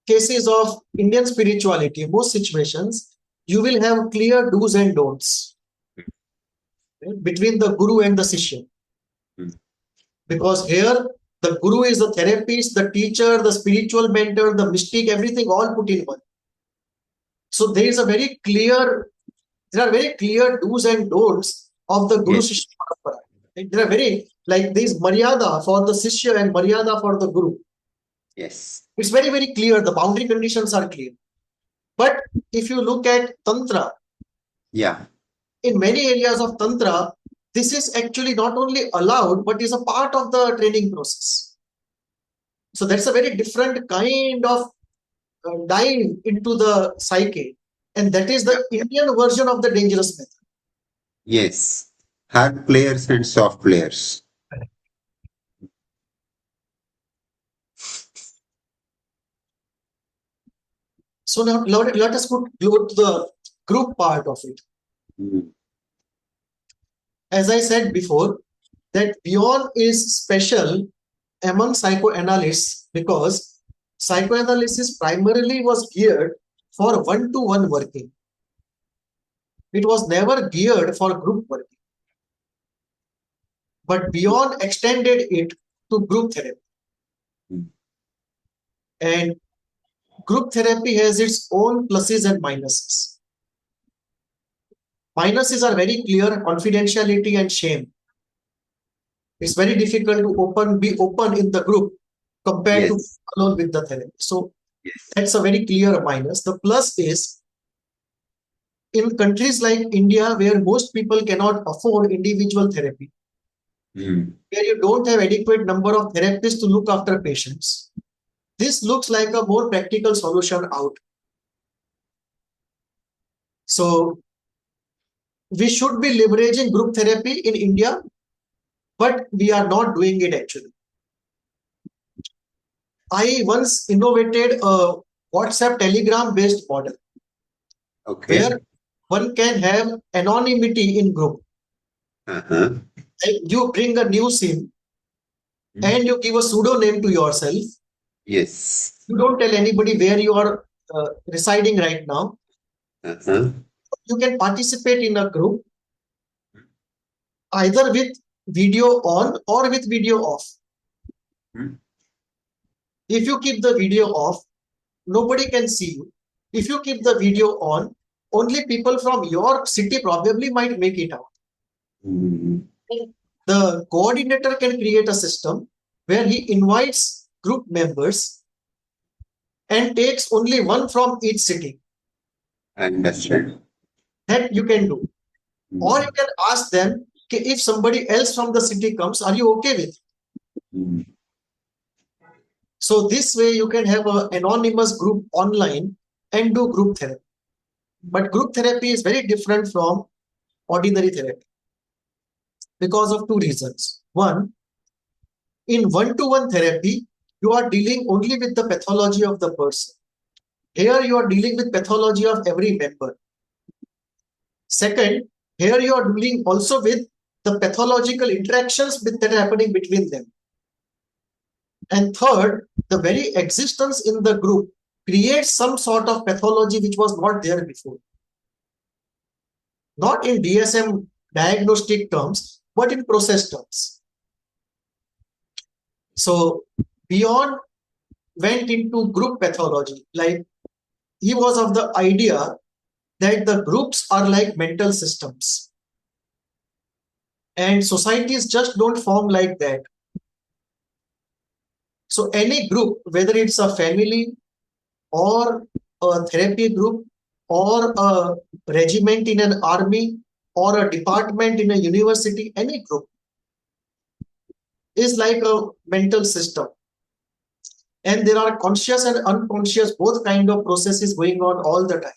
cases of Indian spirituality, most situations, you will have clear do's and don'ts, right, between the guru and the shishya. Mm. Because here, the guru is the therapist, the teacher, the spiritual mentor, the mystic, everything all put in one. So there is a very clear, there are very clear do's and don'ts of the guru Yes, shishya parampara. Right? There are very, like there is maryada for the shishya and maryada for the guru. yes. It's very, very clear. The boundary conditions are clear. But if you look at Tantra, Yeah. in many areas of Tantra, this is actually not only allowed, but is a part of the training process. So that's a very different kind of dive into the psyche. And that is Yeah. the Indian version of the dangerous method. Yes. Hard players and soft players. So now let us go to the group part of it. As I said before, that Bion is special among psychoanalysts because psychoanalysis primarily was geared for one-to-one working. It was never geared for group working. But Bion extended it to group therapy. And group therapy has its own pluses and minuses. Minuses are very clear: confidentiality and shame. It's very difficult to be open in the group compared to alone with the therapy. So that's a very clear minus. The plus is, in countries like India, where most people cannot afford individual therapy, where you don't have adequate number of therapists to look after patients, this looks like a more practical solution out. So we should be leveraging group therapy in India, but we are not doing it actually. I once innovated a WhatsApp Telegram based model where one can have anonymity in group. You bring a new SIM and you give a pseudonym to yourself. Yes. You don't tell anybody where you are residing right now. You can participate in a group either with video on or with video off. If you keep the video off, nobody can see you. If you keep the video on, only people from your city probably might make it out. The coordinator can create a system where he invites group members and takes only one from each city. I understand. That you can do. Or you can ask them, if somebody else from the city comes, are you okay with it? So this way you can have an anonymous group online and do group therapy. But group therapy is very different from ordinary therapy because of two reasons. One, in one-to-one therapy, you are dealing only with the pathology of the person. Here you are dealing with pathology of every member. Second, here you are dealing also with the pathological interactions that are happening between them. And third, the very existence in the group creates some sort of pathology which was not there before. Not in DSM diagnostic terms, but in process terms. So Bion went into group pathology. Like, he was of the idea that the groups are like mental systems. And societies just don't form like that. So any group, whether it's a family or a therapy group or a regiment in an army or a department in a university, any group is like a mental system. And there are conscious and unconscious, both kind of processes going on all the time.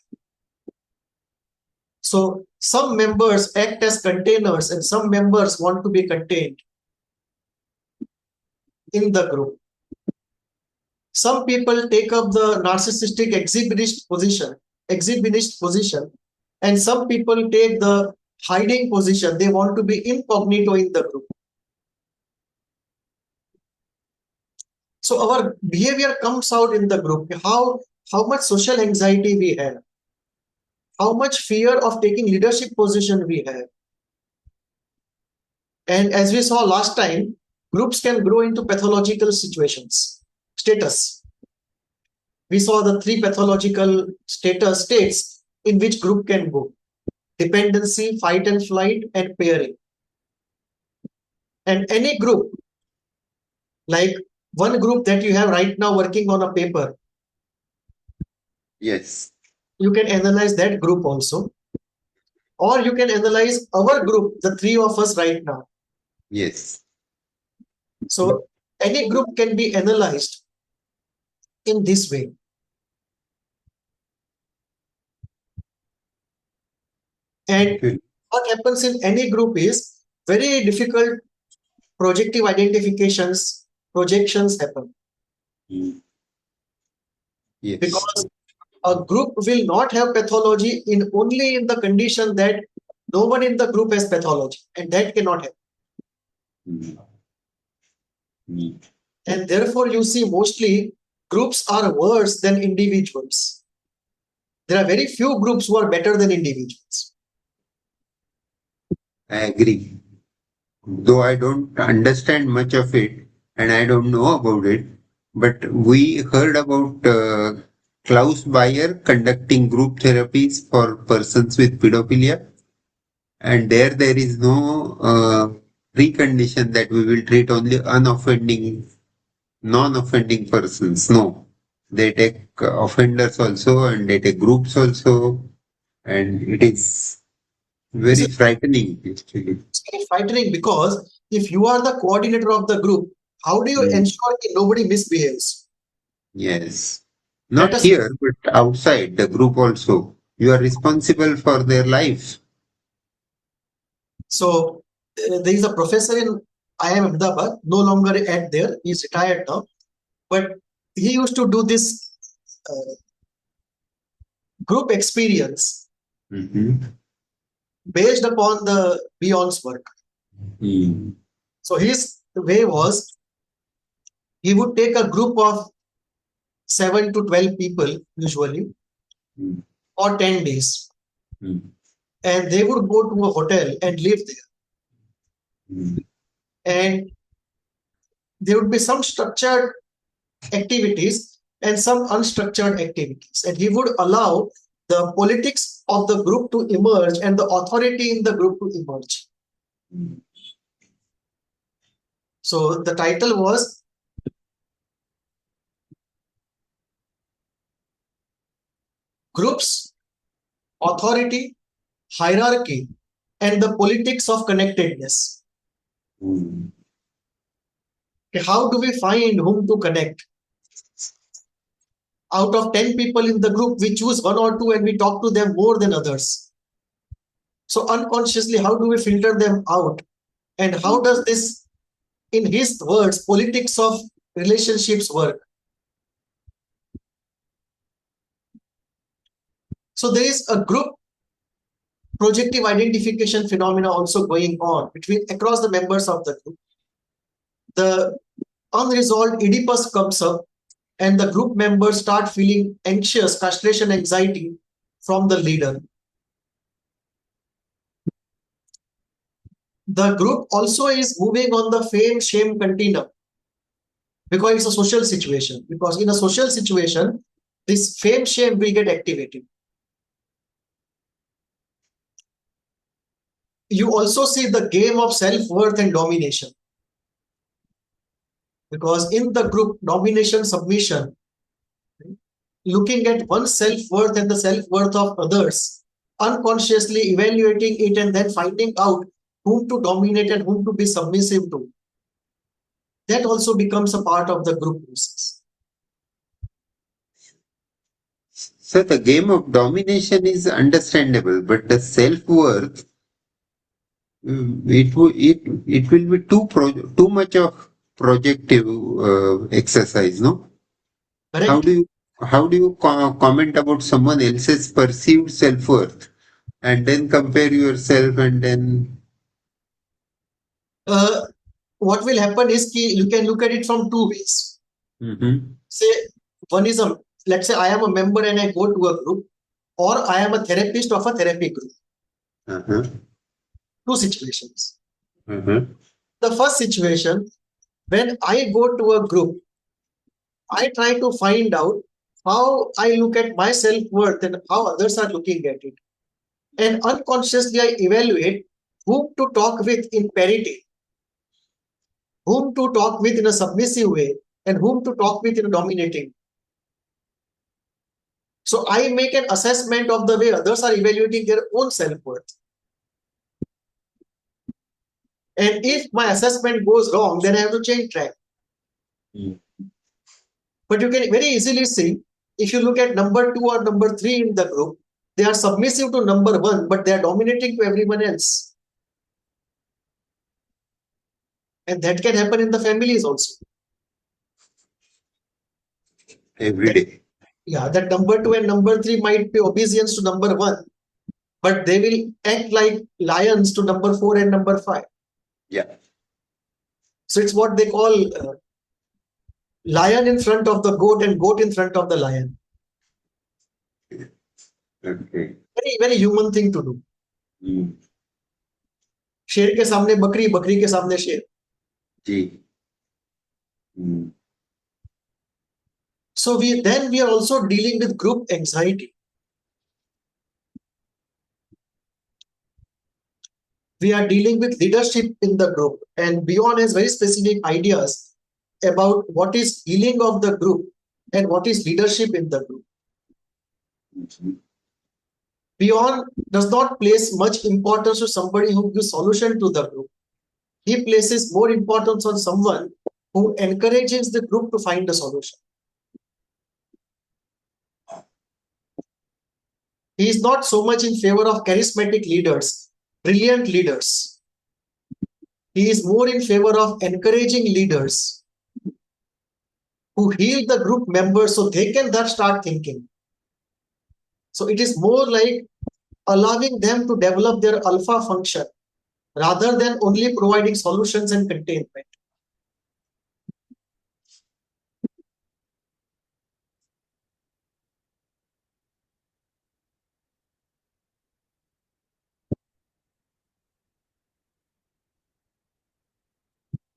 So some members act as containers and some members want to be contained in the group. Some people take up the narcissistic exhibitionist position, and some people take the hiding position. They want to be incognito in the group. So our behavior comes out in the group. How much social anxiety we have, how much fear of taking leadership position we have. And as we saw last time, groups can grow into pathological status. We saw the three pathological states in which group can go: dependency, fight and flight, and pairing. And any group, like one group that you have right now working on a paper, yes, you can analyze that group also. Or you can analyze our group, the three of us right now. Yes. So any group can be analyzed in this way. And what happens in any group is very difficult projective projections happen. Yes. Because A group will not have pathology in only in the condition that no one in the group has pathology, and that cannot happen. And therefore, you see, mostly groups are worse than individuals. There are very few groups who are better than individuals. I agree. Though I don't understand much of it and I don't know about it, but we heard about Klaus Bayer conducting group therapies for persons with pedophilia, and there is no precondition that we will treat only unoffending, non-offending persons. No, they take offenders also, and they take groups also, and it is This very is frightening actually. very frightening because if you are the coordinator of the group, how do you Mm. ensure that nobody misbehaves? Yes. Let Not us here, but outside the group also. You are responsible for their life. So there is a professor in IIM Ahmedabad, no longer at there. He's retired now, but he used to do this group experience Mhm. based upon the Bion's work. Mm. So his way was he would take a group of 7 to 12 people usually Mm. for 10 days, Mm. and they would go to a hotel and live there, Mm. and there would be some structured activities and some unstructured activities, and he would allow the politics of the group to emerge and the authority in the group to emerge. Mm. So the title was Groups, Authority, Hierarchy, and the Politics of Connectedness. Mm. Okay, how do we find whom to connect? Out of 10 people in the group, we choose one or two and we talk to them more than others. So unconsciously, how do we filter them out? And how does this, in his words, politics of relationships work? So there is a group projective identification phenomena also going on between across the members of the group. The unresolved Oedipus comes up and the group members start feeling anxious, frustration, anxiety from the leader. The group also is moving on the fame shame continuum because it's a social situation. Because in a social situation, this fame shame will get activated. You also see the game of self-worth and domination. Because in the group, domination, submission, looking at one's self-worth and the self-worth of others, unconsciously evaluating it and then finding out whom to dominate and whom to be submissive to. That also becomes a part of the group process. So the game of domination is understandable, but the self-worth, it will be too much of projective exercise, no? How Correct? do you comment about someone else's perceived self-worth and then compare yourself and then Uh, what will happen is you can look at it from two ways. Mhm. Say one is let's say I am a member and I go to a group, or I am a therapist of a therapy group. Uh-huh. Two situations. Uh-huh. The first situation, when I go to a group, I try to find out how I look at my self-worth and how others are looking at it. And unconsciously, I evaluate whom to talk with in parity, whom to talk with in a submissive way, and whom to talk with in a dominating. So I make an assessment of the way others are evaluating their own self-worth. And if my assessment goes wrong, then I have to change track. Mm. But you can very easily see, if you look at number 2 or number 3 in the group, they are submissive to number 1, but they are dominating to everyone else. And that can happen in the families also. Every day. that number 2 and number 3 might be obeisance to number 1, but they will act like lions to number 4 and number 5. Yeah. So it's what they call lion in front of the goat and goat in front of the lion. Okay. Very, very human thing to do. Mm. शेर के सामने बकरी, बकरी के सामने शेर. जी. Mm. So we are also dealing with group anxiety. We are dealing with leadership in the group, and Bion has very specific ideas about what is healing of the group and what is leadership in the group. Mm-hmm. Bion does not place much importance to somebody who gives solution to the group. He places more importance on someone who encourages the group to find a solution. He is not so much in favor of charismatic leaders, brilliant leaders. He is more in favor of encouraging leaders who heal the group members so they can then start thinking. So it is more like allowing them to develop their alpha function rather than only providing solutions and containment.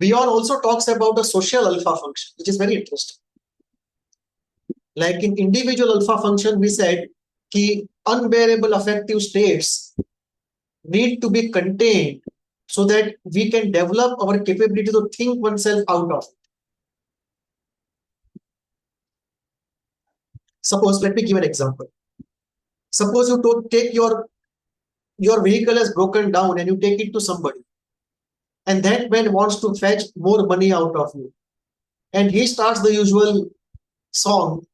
Bion also talks about a social alpha function, which is very interesting. Like in individual alpha function, we said that unbearable affective states need to be contained so that we can develop our capability to think oneself out of it. Suppose, let me give an example. Suppose you take your vehicle has broken down and you take it to somebody, and that man wants to fetch more money out of you, and he starts the usual song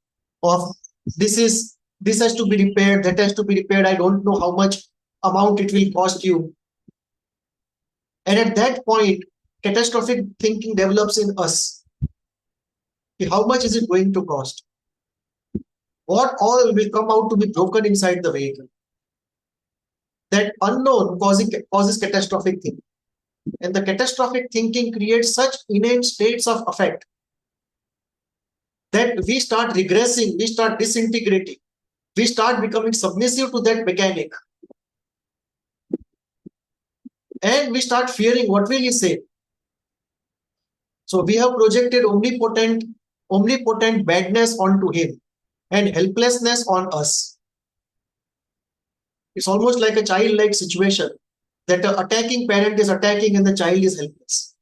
of this has to be repaired, that has to be repaired, I don't know how much amount it will cost you. And at that point, catastrophic thinking develops in us. How much is it going to cost? What all will come out to be broken inside the vehicle? That unknown causes catastrophic thinking. And the catastrophic thinking creates such innate states of affect that we start regressing, we start disintegrating, we start becoming submissive to that mechanic. And we start fearing what will he say. So we have projected omnipotent badness onto him and helplessness on us. It's almost like a child-like situation that an attacking parent is attacking and the child is helpless.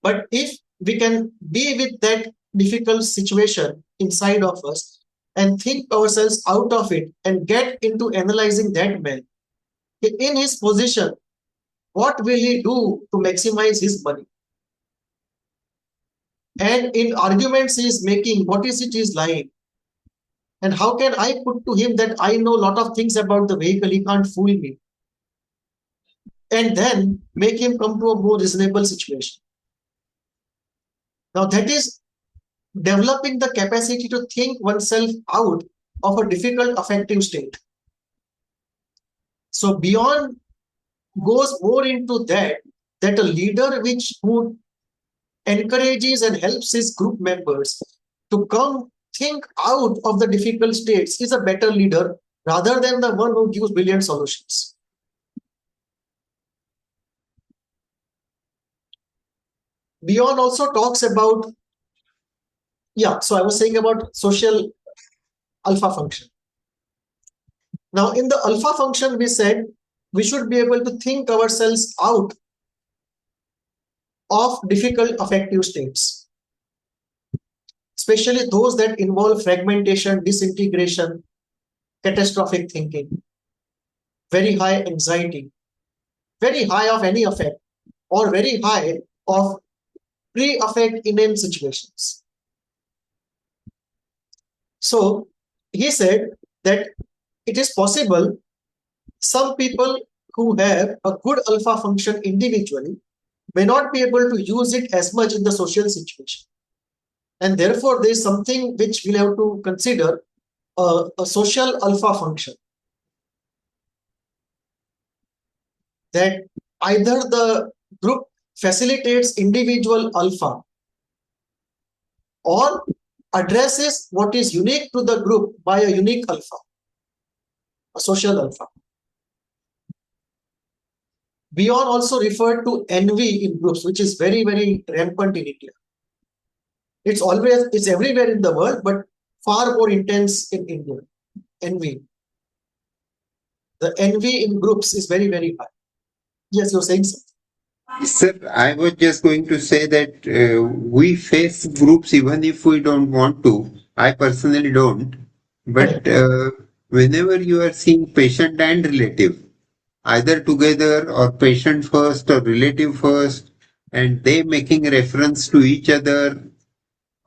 But if we can be with that difficult situation inside of us and think ourselves out of it and get into analyzing that man, in his position, what will he do to maximize his money? And in arguments he is making, what is it he is lying? And how can I put to him that I know a lot of things about the vehicle, he can't fool me? And then make him come to a more reasonable situation. Now that is developing the capacity to think oneself out of a difficult affective state. So Bion goes more into that a leader who encourages and helps his group members to come think out of the difficult states is a better leader rather than the one who gives brilliant solutions. Bion also talks about, so I was saying about social alpha function. Now in the alpha function, we said we should be able to think ourselves out of difficult affective states, especially those that involve fragmentation, disintegration, catastrophic thinking, very high anxiety, very high of any affect, or very high of pre-affect inane situations. So he said that it is possible some people who have a good alpha function individually may not be able to use it as much in the social situation. And therefore, there is something which we'll have to consider, a social alpha function. That either the group facilitates individual alpha or addresses what is unique to the group by a unique alpha, a social alpha. Bion also referred to envy in groups, which is very, very rampant in India. It's everywhere in the world, but far more intense in India. Envy. The envy in groups is very, very high. Yes, you're saying something. Sir, I was just going to say that we face groups even if we don't want to. I personally don't. But whenever you are seeing patient and relative, either together or patient first or relative first, and they making reference to each other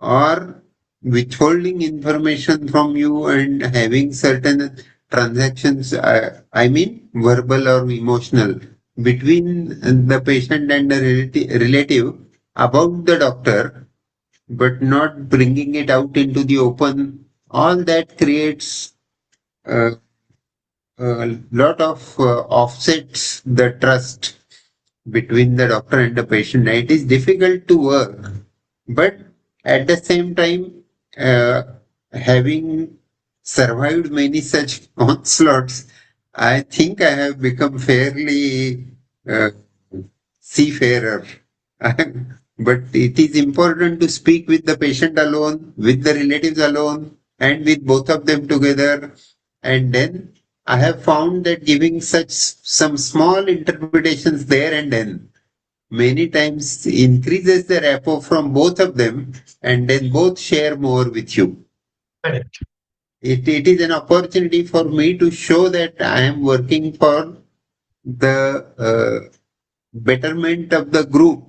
or withholding information from you and having certain transactions, I mean verbal or emotional, between the patient and the relative about the doctor, but not bringing it out into the open, all that creates a lot of offsets the trust between the doctor and the patient. It is difficult to work, but at the same time, uh, having survived many such onslaughts, I think I have become fairly uh, seafarer. But it is important to speak with the patient alone, with the relatives alone, and with both of them together. And then I have found that giving such some small interpretations there and then many times increases the rapport from both of them, and then both share more with you. Correct. It is an opportunity for me to show that I am working for the betterment of the group,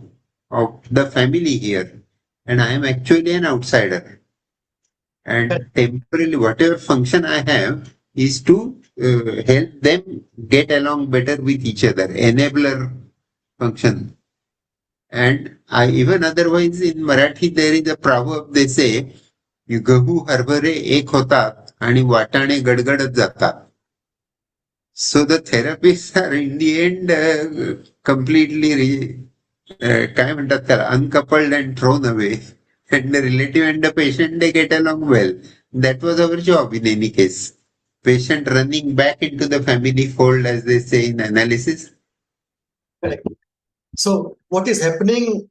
of the family here, and I am actually an outsider. Correct. And temporarily, whatever function I have is to help them get along better with each other, enabler function. And I even otherwise in Marathi there is a proverb they say, गहू हरभरे एक होतात आणि वाटाणे गडगडत जातात. So the therapists are in the end completely काय म्हणतात त्याला uncoupled and thrown away. And the relative and the patient they get along well. That was our job in any case. Patient running back into the family fold as they say in analysis. Correct. So what is happening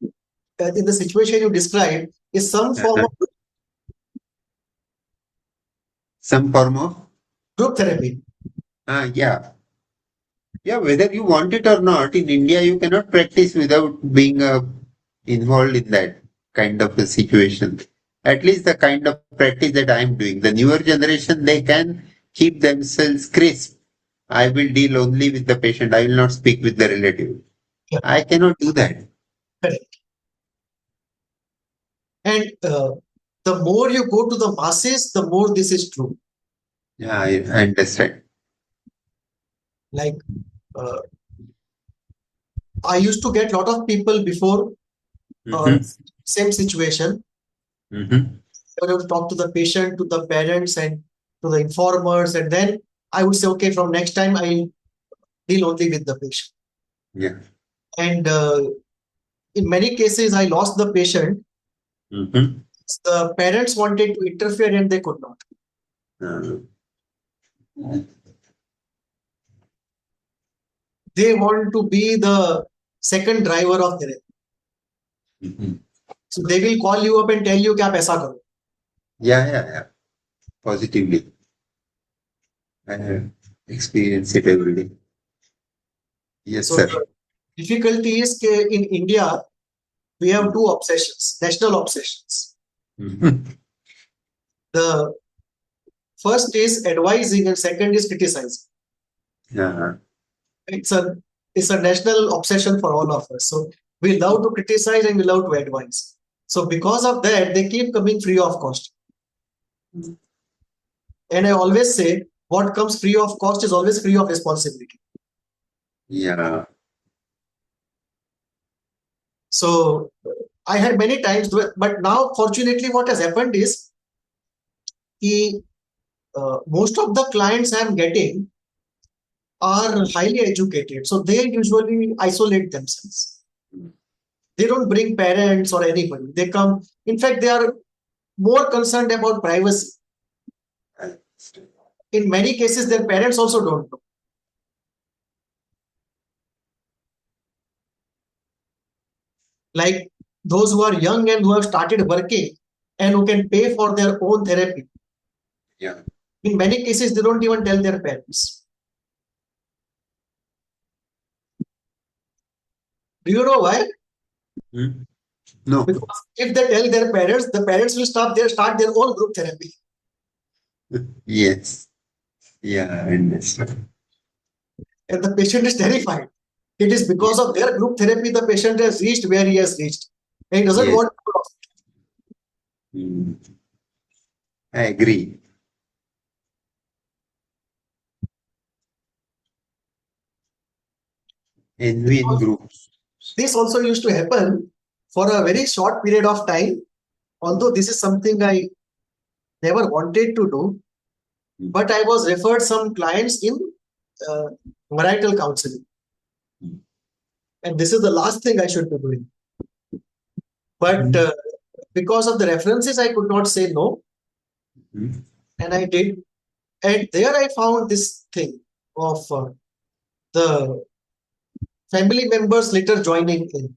in the situation you described is some form of Some form of group therapy. yeah. Yeah, whether you want it or not, in India you cannot practice without being involved in that kind of a situation. At least the kind of practice that I am doing. The newer generation, they can keep themselves crisp. I will deal only with the patient. I will not speak with the relative. Yeah. I cannot do that. Correct. And the more you go to the masses, the more this is true. Yeah, I understand. Like uh, I used to get a lot of people before same situation. Mm-hmm. I would talk to the patient, to the parents, and to the informers, and then I would say, okay, from next time I'll deal only with the patient. Yeah. And in many cases, I lost the patient. Mm-hmm. The parents wanted to interfere and they could not. They want to be the second driver of therapy. Mm-hmm. So they will call you up and tell you, "Kya paisa karo." Yeah. Positively. I have experienced it every day. Yes, So sir. the difficulty is that in India, we have two obsessions, national obsessions. Mm-hmm. The first is advising and second is criticizing. Yeah. It's a national obsession for all of us. So we love to criticize and we love to advise. So because of that, they keep coming free of cost. And I always say, what comes free of cost is always free of responsibility. Yeah. So I had many times, but now fortunately what has happened is most of the clients I'm getting are highly educated. So they usually isolate themselves. They don't bring parents or anybody. They come, in fact, they are more concerned about privacy. In many cases, their parents also don't know. Like those who are young and who have started working and who can pay for their own therapy. Yeah. In many cases, they don't even tell their parents. Do you know why? Hmm? No. Because if they tell their parents, the parents will start their own group therapy. Yes. Yeah, I understand. And the patient is terrified. It is because Yes. of their group therapy the patient has reached where he has reached. And he doesn't Yes. want to. Hmm. I agree. Envy in groups. This also used to happen for a very short period of time, although this is something I never wanted to do, Hmm. but I was referred some clients in uh, marital counseling. And this is the last thing I should be doing. But Hmm. because of the references, I could not say no. Hmm. And I did. And there I found this thing of the family members later joining in.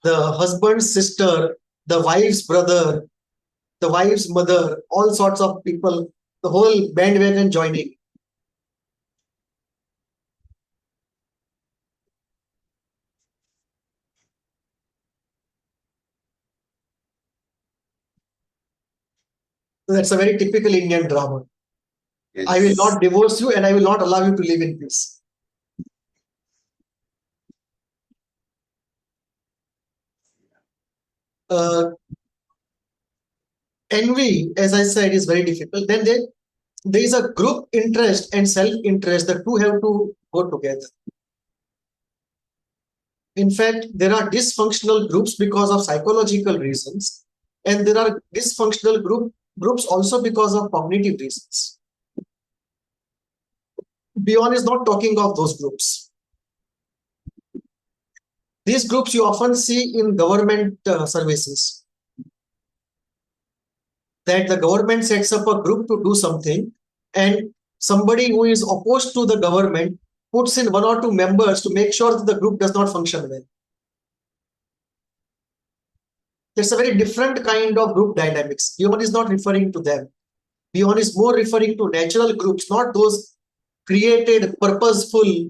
The husband's sister, the wife's brother, the wife's mother, all sorts of people, the whole bandwagon joining. So that's a very typical Indian drama. I will Yes. not divorce you and I will not allow you to live in peace. Uh, Envy, as I said, is very difficult. Then there is a group interest and self-interest. The two have to go together. In fact, there are dysfunctional groups because of psychological reasons, and there are dysfunctional groups also because of cognitive reasons. Bion is not talking of those groups. These groups you often see in government services, that the government sets up a group to do something, and somebody who is opposed to the government puts in one or two members to make sure that the group does not function well. That's a very different kind of group dynamics. Bion is not referring to them. Bion is more referring to natural groups, not those created, purposeful,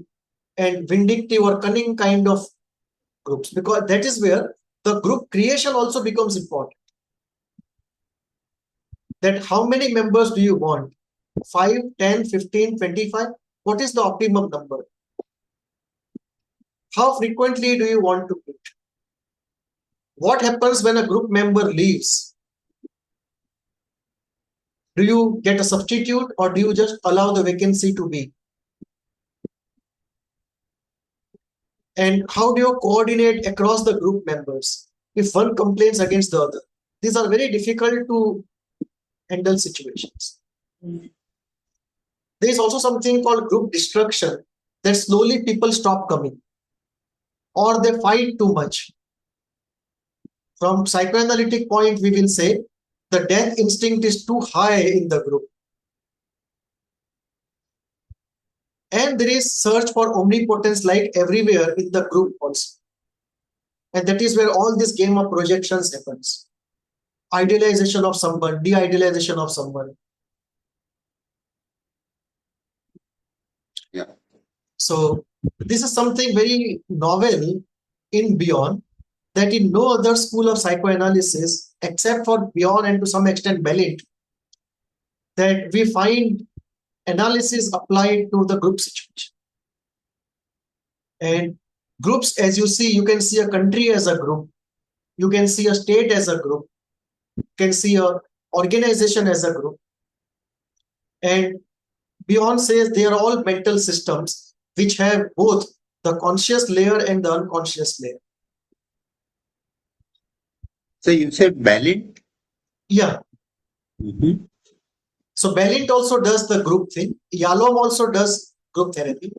and vindictive or cunning kind of groups, because that is where the group creation also becomes important. That how many members do you want? 5, 10, 15, 25? What is the optimum number? How frequently do you want to meet? What happens when a group member leaves? Do you get a substitute or do you just allow the vacancy to be? And how do you coordinate across the group members if one complains against the other? These are very difficult to handle situations. There is also something called group destruction, that slowly people stop coming or they fight too much. From psychoanalytic point, we will say the death instinct is too high in the group. And there is search for omnipotence like everywhere in the group also. And that is where all this game of projections happens. Idealization of someone, de-idealization of someone. Yeah. So this is something very novel in Bion, that in no other school of psychoanalysis, except for Bion and to some extent Bellet, that we find analysis applied to the group situation. And groups, as you see, you can see a country as a group, you can see a state as a group, you can see a organization as a group. And Bion says they are all mental systems which have both the conscious layer and the unconscious layer. So you said Balint? Yeah. Mm-hmm. So Balint also does the group thing. Yalom also does group therapy.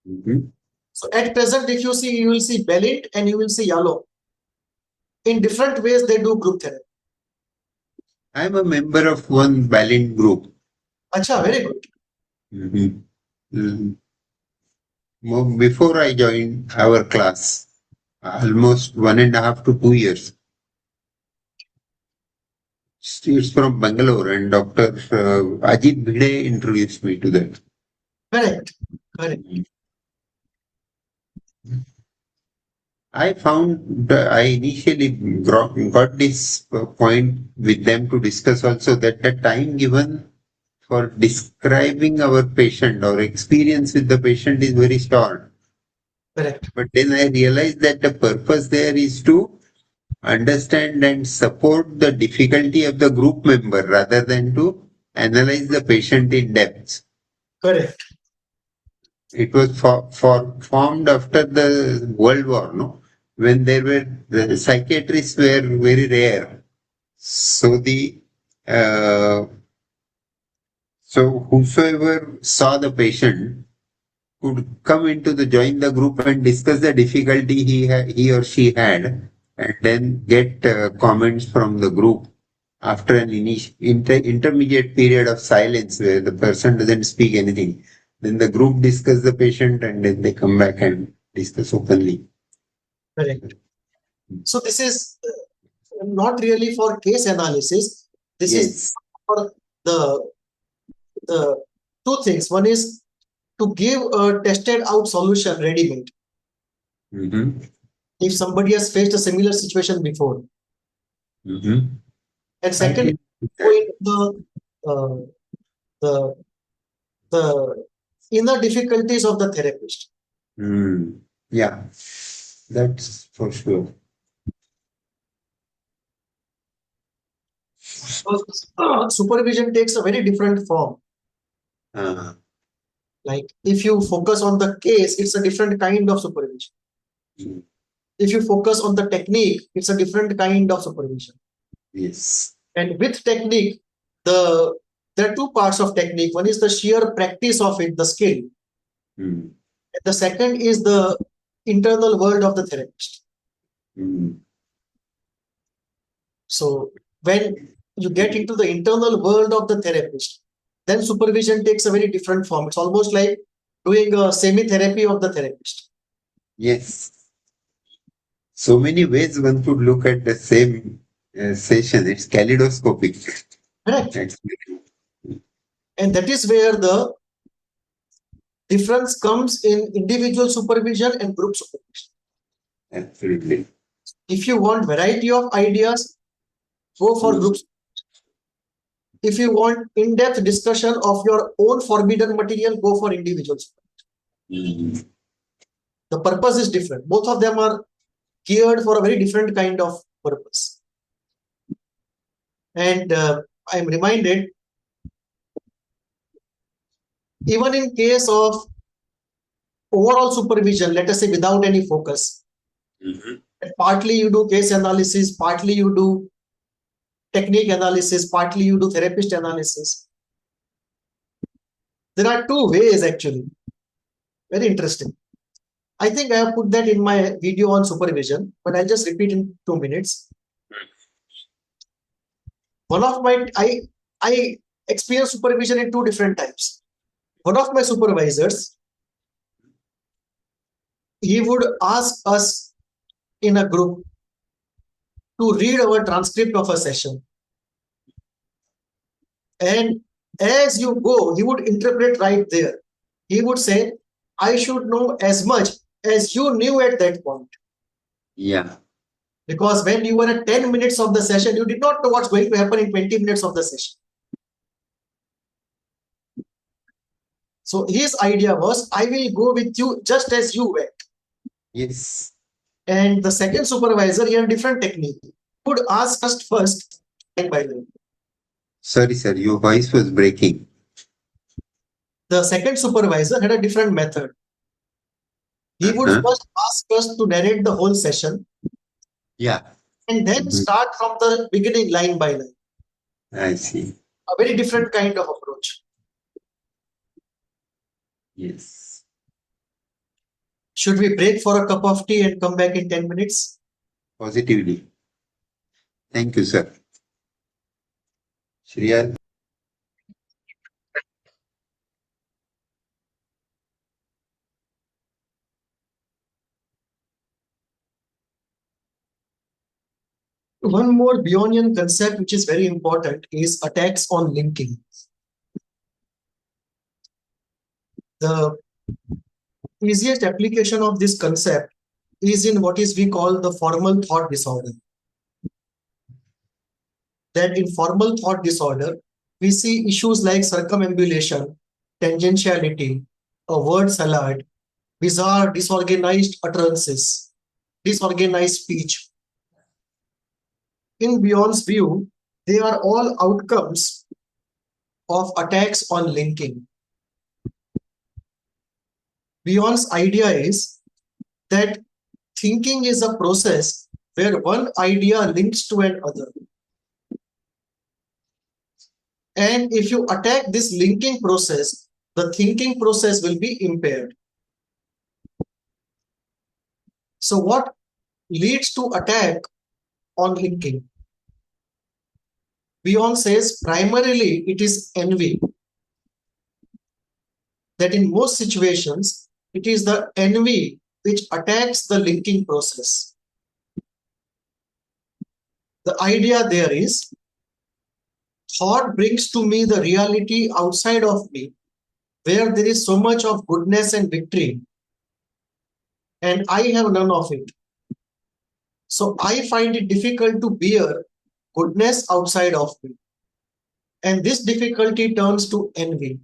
Mm-hmm. So at present, if you see, you will see Balint and you will see Yalom. In different ways, they do group therapy. I'm a member of one Balint group. Acha, very good. Mm-hmm. Before I joined our class, almost 1.5 to 2 years. It's from Bangalore, and Dr. Ajit Bhide introduced me to that. Correct. Correct. I found I initially got this point with them to discuss also that the time given for describing our patient or experience with the patient is very short. Correct. But then I realized that the purpose there is to understand and support the difficulty of the group member rather than to analyze the patient in depth. Correct. It was formed after the World War, no? When the psychiatrists were very rare. So uh, so whosoever saw the patient could come into the join the group and discuss the difficulty he or she had, and then get comments from the group after an intermediate period of silence where the person doesn't speak anything. Then the group discuss the patient and then they come back and discuss openly. Correct. So this is not really for case analysis. This is Yes. for the two things. One is to give a tested out solution ready-made. Mm-hmm. If somebody has faced a similar situation before. Mm-hmm. And I second, think go that. into uh, the the inner difficulties of the therapist. Yeah, that's for sure. Because supervision takes a very different form. Uh, Like if you focus on the case, it's a different kind of supervision. mm, If you focus on the technique, it's a different kind of supervision. yes. And with technique, there are two parts of technique. One is the sheer practice of it, the skill. Mm, And the second is the internal world of the therapist. mm, So when you get into the internal world of the therapist, then supervision takes a very different form. It's almost like doing a semi-therapy of the therapist. yes. So many ways one could look at the same session. It's kaleidoscopic. Correct. Actually. And that is where the difference comes in individual supervision and group supervision. Absolutely. If you want variety of ideas, go for Mm, groups. If you want in-depth discussion of your own forbidden material, go for individuals. mm, The purpose is different. Both of them are geared for a very different kind of purpose. And I'm reminded, even in case of overall supervision, let us say without any focus, mhm. partly you do case analysis, partly you do technique analysis, partly you do therapist analysis. There are two ways actually. Very interesting. I think I have put that in my video on supervision, but I'll just repeat in 2 minutes. One of my I experienced supervision in two different types. One of my supervisors, he would ask us in a group to read our transcript of a session. And as you go, he would interpret right there. He would say, I should know as much as you knew at that point. Yeah. Because when you were at 10 minutes of the session, you did not know what's going to happen in 20 minutes of the session. So his idea was, I will go with you just as you went. Yes. And the second supervisor, he had a different technique. He would ask us first, line by line. Sorry, sir. Your voice was breaking. The second supervisor had a different method. He would Uh-huh. first ask us to narrate the whole session. Yeah. and then start from the beginning line by line. I see. A very different kind of approach. Yes. Should we break for a cup of tea and come back in 10 minutes? Positively. Thank you, sir. Shreya, One more Bionian concept which is very important is attacks on linking. The easiest application of this concept is in what is we call the formal thought disorder. That in formal thought disorder, we see issues like circumambulation, tangentiality, a word salad, bizarre disorganized utterances, disorganized speech. In Bion's view, they are all outcomes of attacks on linking. Bion's idea is that thinking is a process where one idea links to another. And if you attack this linking process, the thinking process will be impaired. So what leads to attack on linking? Bion says primarily it is envy. That in most situations, it is the envy which attacks the linking process. The idea there is thought brings to me the reality outside of me, where there is so much of goodness and victory, and I have none of it. So I find it difficult to bear goodness outside of me. And this difficulty turns to envy.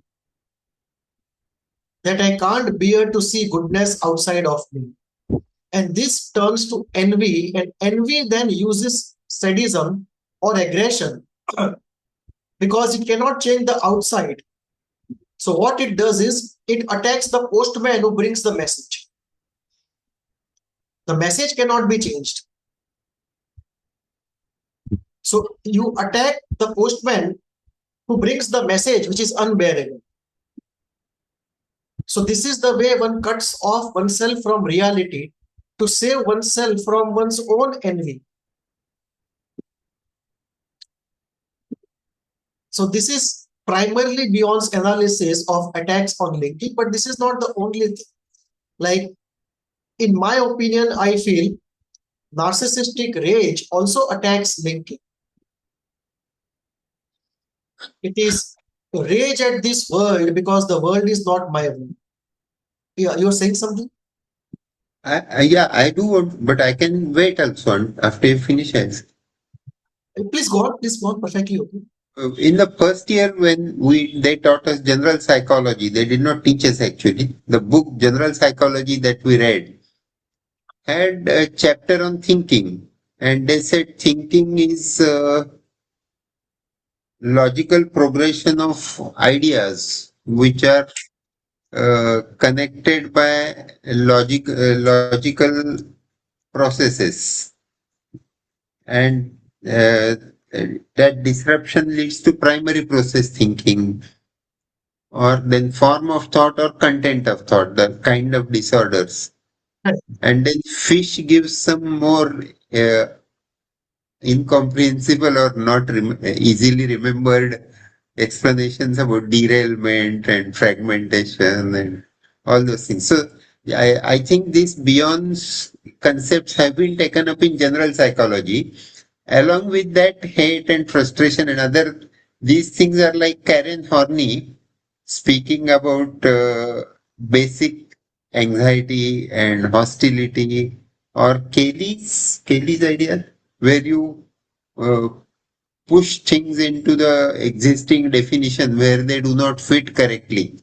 That I can't bear to see goodness outside of me. And this turns to envy, and envy then uses sadism or aggression because it cannot change the outside. So what it does is it attacks the postman who brings the message. The message cannot be changed. So you attack the postman who brings the message which is unbearable. So this is the way one cuts off oneself from reality to save oneself from one's own envy. So this is primarily Bion's analysis of attacks on linking, but this is not the only thing. Like, in my opinion, I feel narcissistic rage also attacks linking. It is rage at this world because the world is not my world. Yeah, you're saying something? yeah, I do want, but I can wait also after you finish. Please go on. Please go on. Perfectly okay. In the first year when they taught us general psychology, they did not teach us actually. The book General Psychology that we read had a chapter on thinking, and they said thinking is logical progression of ideas which are connected by logical processes, and that disruption leads to primary process thinking, or then form of thought or content of thought, the kind of disorders. Right. And then fish gives some more uh, incomprehensible or not easily remembered explanations about derailment and fragmentation and all those things. So I think these Bion's concepts have been taken up in general psychology. Along with that, hate and frustration and other, these things are like Karen Horney speaking about basic anxiety and hostility, or Kelly's idea, where you uh, push things into the existing definition where they do not fit correctly.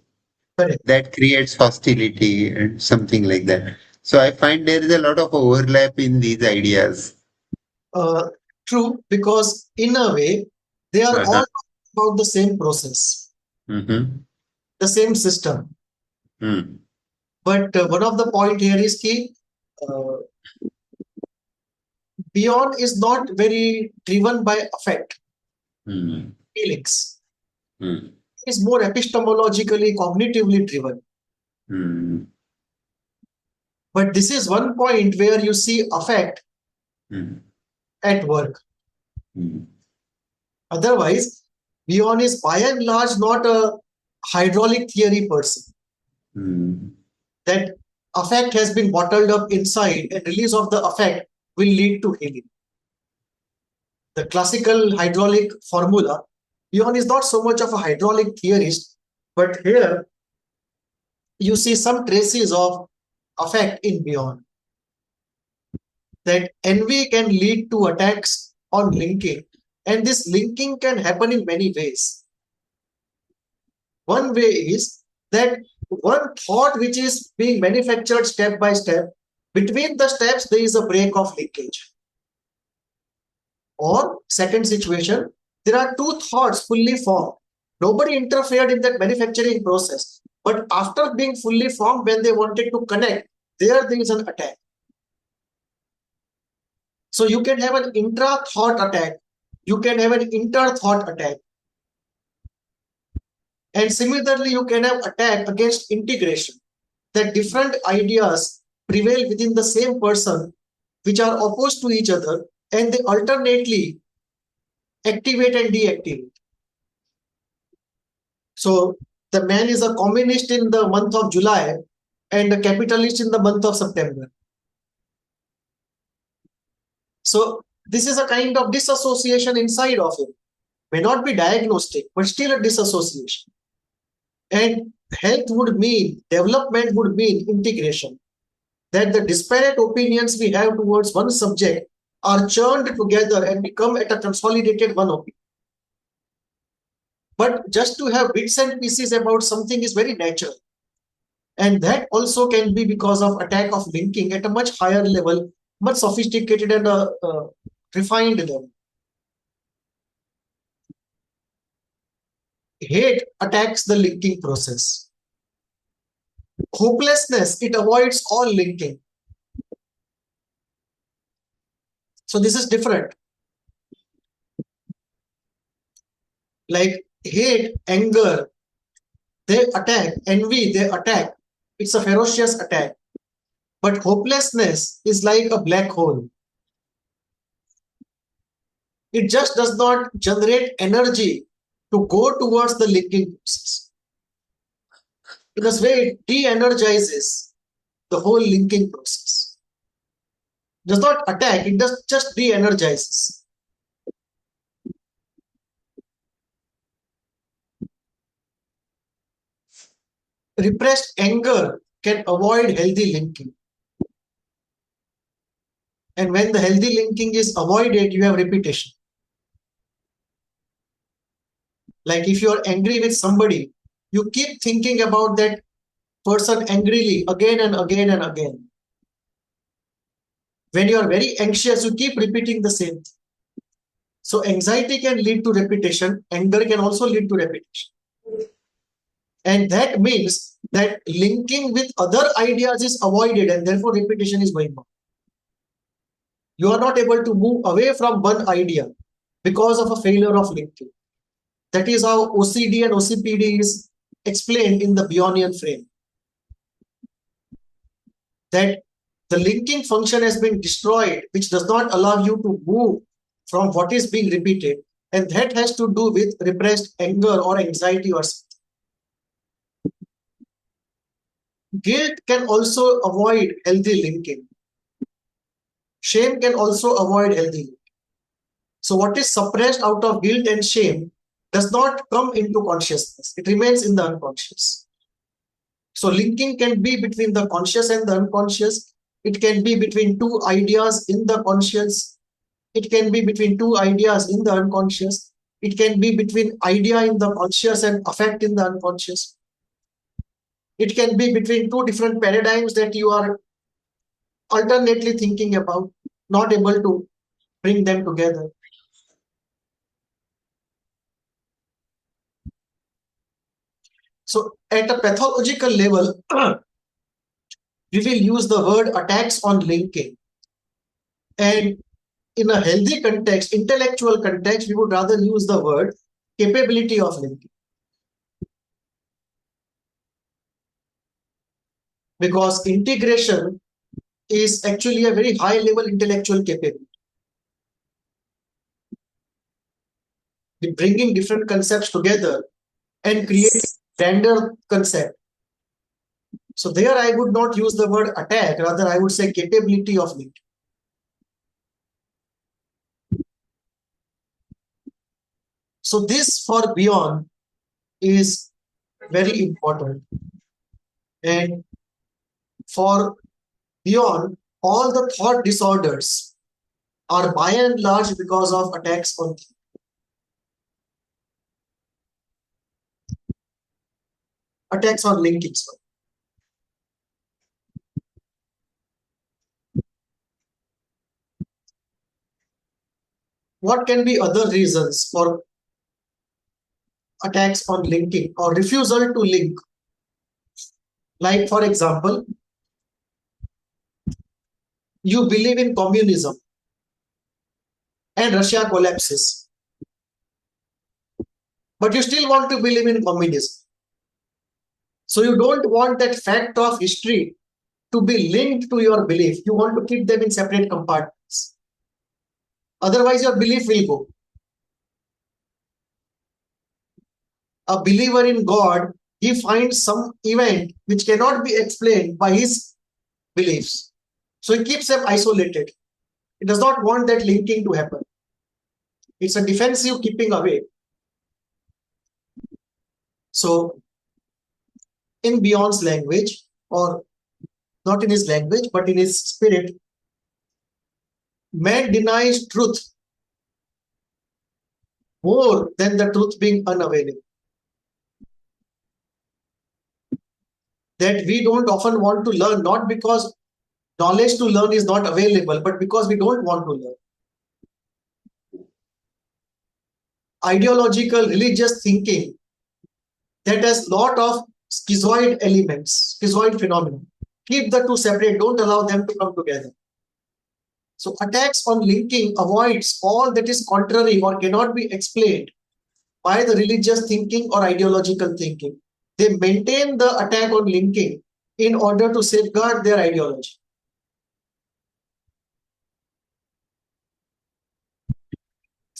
Correct. That creates hostility and something like that. So I find there is a lot of overlap in these ideas. True, because in a way, they are Uh-huh. all about the same process, Mm-hmm. the same system. Mm. But one of the point here is that Bion is not very driven by affect, Hmm. feelings. Hmm. It is more epistemologically, cognitively driven. Hmm. But this is one point where you see affect Hmm. at work. Hmm. Otherwise, Bion is by and large not a hydraulic theory person. Hmm. That affect has been bottled up inside, and release of the affect will lead to healing. The classical hydraulic formula, Bion is not so much of a hydraulic theorist, but here you see some traces of affect in Bion. That envy can lead to attacks on linking, and this linking can happen in many ways. One way is that one thought which is being manufactured step by step, between the steps there is a break of linkage. Or second situation, there are two thoughts fully formed. Nobody interfered in that manufacturing process. But after being fully formed, when they wanted to connect, there is an attack. So you can have an intra-thought attack. You can have an inter-thought attack. And similarly, you can have attack against integration. That different ideas prevail within the same person, which are opposed to each other, and they alternately activate and deactivate. So the man is a communist in the month of July and a capitalist in the month of September. So this is a kind of disassociation inside of him. May not be diagnostic, but still a disassociation. And health would mean, development would mean integration. That the disparate opinions we have towards one subject are churned together and become at a consolidated one opinion. But just to have bits and pieces about something is very natural. And that also can be because of attack of linking at a much higher level, much sophisticated and refined level. Hate attacks the linking process. Hopelessness, it avoids all linking. So this is different. Like hate, anger, they attack. Envy, they attack. It's a ferocious attack. But hopelessness is like a black hole. It just does not generate energy to go towards the linking process. In this way, it de-energizes the whole linking process. It does not attack, it does just de-energizes. Repressed anger can avoid healthy linking. And when the healthy linking is avoided, you have repetition. Like if you are angry with somebody, you keep thinking about that person angrily again and again and again. When you are very anxious, you keep repeating the same thing. So anxiety can lead to repetition, anger can also lead to repetition. And that means that linking with other ideas is avoided and therefore repetition is going on. You are not able to move away from one idea because of a failure of linking. That is how OCD and OCPD is explained in the Bionian frame. That the linking function has been destroyed, which does not allow you to move from what is being repeated. And that has to do with repressed anger or anxiety or something. Guilt can also avoid healthy linking. Shame can also avoid healthy linking. So what is suppressed out of guilt and shame does not come into consciousness. It remains in the unconscious. So linking can be between the conscious and the unconscious. It can be between two ideas in the conscious. It can be between two ideas in the unconscious. It can be between idea in the conscious and affect in the unconscious. It can be between two different paradigms that you are alternately thinking about, not able to bring them together. So at a pathological level, we will use the word attacks on linking. And in a healthy context, intellectual context, we would rather use the word capability of linking. Because integration is actually a very high level intellectual capability. Bringing different concepts together and creating a grander concept. So there I would not use the word attack, rather I would say capability of linking. So this for Bion is very important. And for Bion, all the thought disorders are by and large because of attacks on thinking. Attacks on linking. What can be other reasons for attacks on linking or refusal to link? Like, for example, you believe in communism and Russia collapses, but you still want to believe in communism. So you don't want that fact of history to be linked to your belief. You want to keep them in separate compartments. Otherwise, your belief will go. A believer in God, he finds some event which cannot be explained by his beliefs. So he keeps them isolated. He does not want that linking to happen. It's a defensive keeping away. So in Bion's language, or not in his language, but in his spirit, man denies truth more than the truth being unavailable. That we don't often want to learn, not because knowledge to learn is not available, but because we don't want to learn. Ideological, religious thinking that has lot of schizoid elements, schizoid phenomena. Keep the two separate, don't allow them to come together. So attacks on linking avoids all that is contrary or cannot be explained by the religious thinking or ideological thinking. They maintain the attack on linking in order to safeguard their ideology.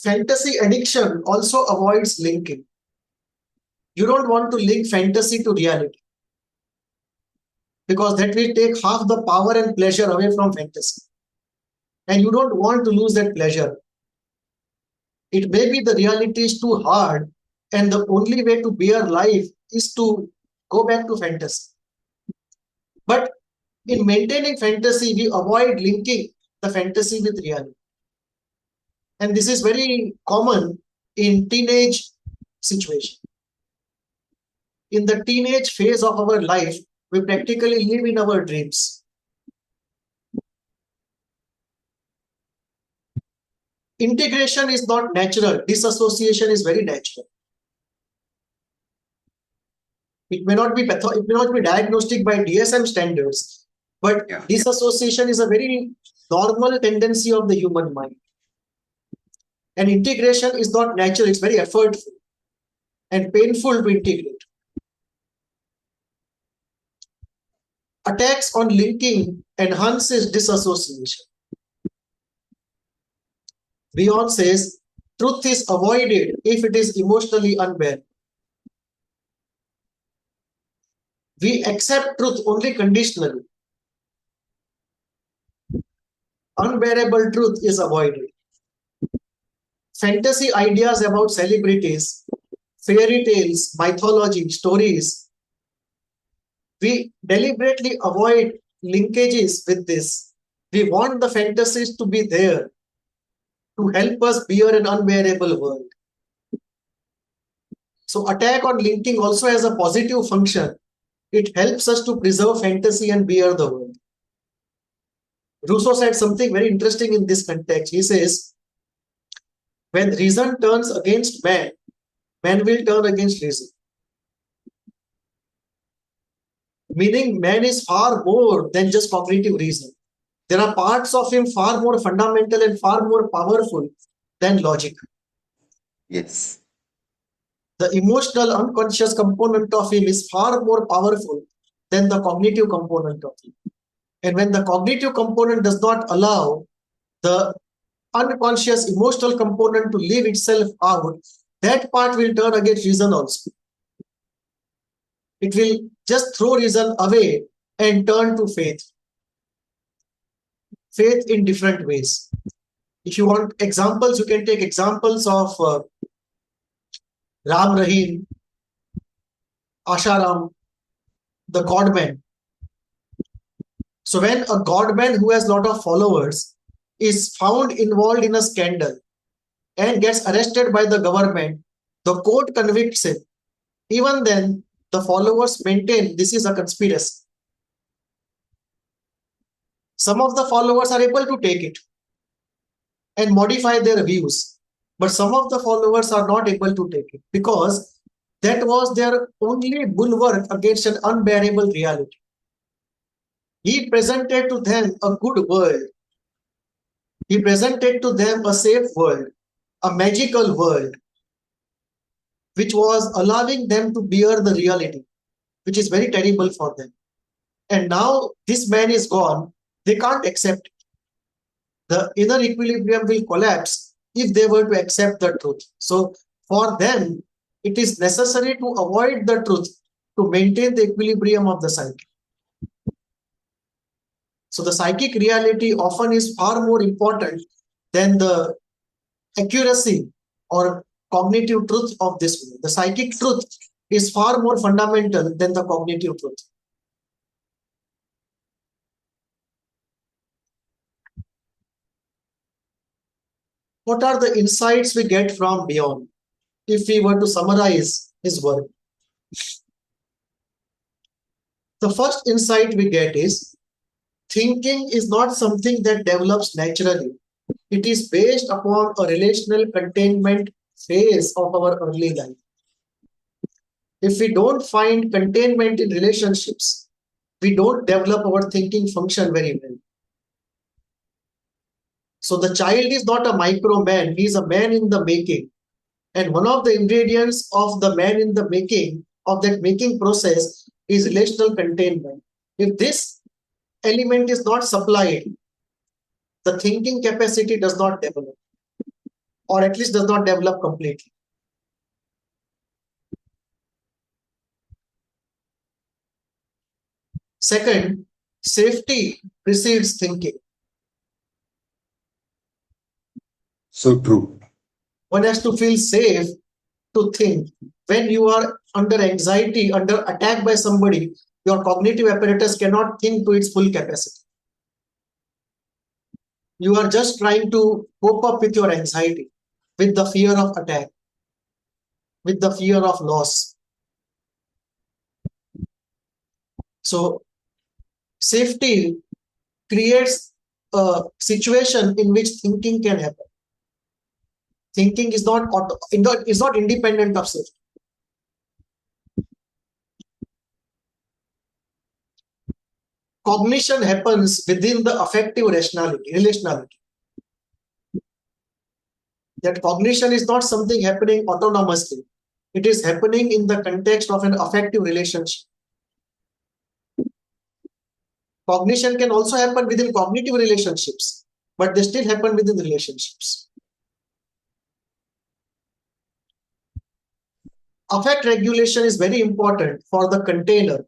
Fantasy addiction also avoids linking. You don't want to link fantasy to reality, because that will take half the power and pleasure away from fantasy. And you don't want to lose that pleasure. It may be the reality is too hard, and the only way to bear life is to go back to fantasy. But in maintaining fantasy, we avoid linking the fantasy with reality. And this is very common in teenage situation. In the teenage phase of our life, we practically live in our dreams. Integration is not natural. Disassociation is very natural. It may not be diagnostic by DSM standards, but disassociation is a very normal tendency of the human mind. And integration is not natural. It's very effortful and painful to integrate. Attacks on linking enhances disassociation. Bion says, truth is avoided if it is emotionally unbearable. We accept truth only conditionally. Unbearable truth is avoided. Fantasy ideas about celebrities, fairy tales, mythology, stories, we deliberately avoid linkages with this. We want the fantasies to be there to help us bear an unbearable world. So attack on linking also has a positive function. It helps us to preserve fantasy and bear the world. Rousseau said something very interesting in this context. He says, when reason turns against man, man will turn against reason. Meaning man is far more than just cognitive reason. There are parts of him far more fundamental and far more powerful than logic. Yes. The emotional unconscious component of him is far more powerful than the cognitive component of him. And when the cognitive component does not allow the unconscious emotional component to live itself out, that part will turn against reason also. It will just throw reason away and turn to faith. Faith in different ways. If you want examples, you can take examples of Ram Rahim, Asharam, the godman. So when a godman who has a lot of followers is found involved in a scandal and gets arrested by the government, the court convicts him. Even then, the followers maintain this is a conspiracy. Some of the followers are able to take it and modify their views, but some of the followers are not able to take it because that was their only bulwark against an unbearable reality. He presented to them a good world. He presented to them a safe world, a magical world, which was allowing them to bear the reality, which is very terrible for them. And now this man is gone, they can't accept it. The inner equilibrium will collapse if they were to accept the truth. So for them, it is necessary to avoid the truth to maintain the equilibrium of the psyche. So the psychic reality often is far more important than the accuracy or cognitive truth of this world. The psychic truth is far more fundamental than the cognitive truth. What are the insights we get from Bion? If we were to summarize his work, the first insight we get is thinking is not something that develops naturally. It is based upon a relational containment phase of our early life. If we don't find containment in relationships, we don't develop our thinking function very well. So the child is not a micro man, he is a man in the making. And one of the ingredients of the man in the making, of that making process, is relational containment. If this element is not supplied, the thinking capacity does not develop, or at least does not develop completely. Second, safety precedes thinking. So true. One has to feel safe to think. When you are under anxiety, under attack by somebody, your cognitive apparatus cannot think to its full capacity. You are just trying to cope up with your anxiety, with the fear of attack, with the fear of loss. So safety creates a situation in which thinking can happen. Thinking is not independent of safety. Cognition happens within the affective relationality. That cognition is not something happening autonomously. It is happening in the context of an affective relationship. Cognition can also happen within cognitive relationships, but they still happen within relationships. Affect regulation is very important for the container,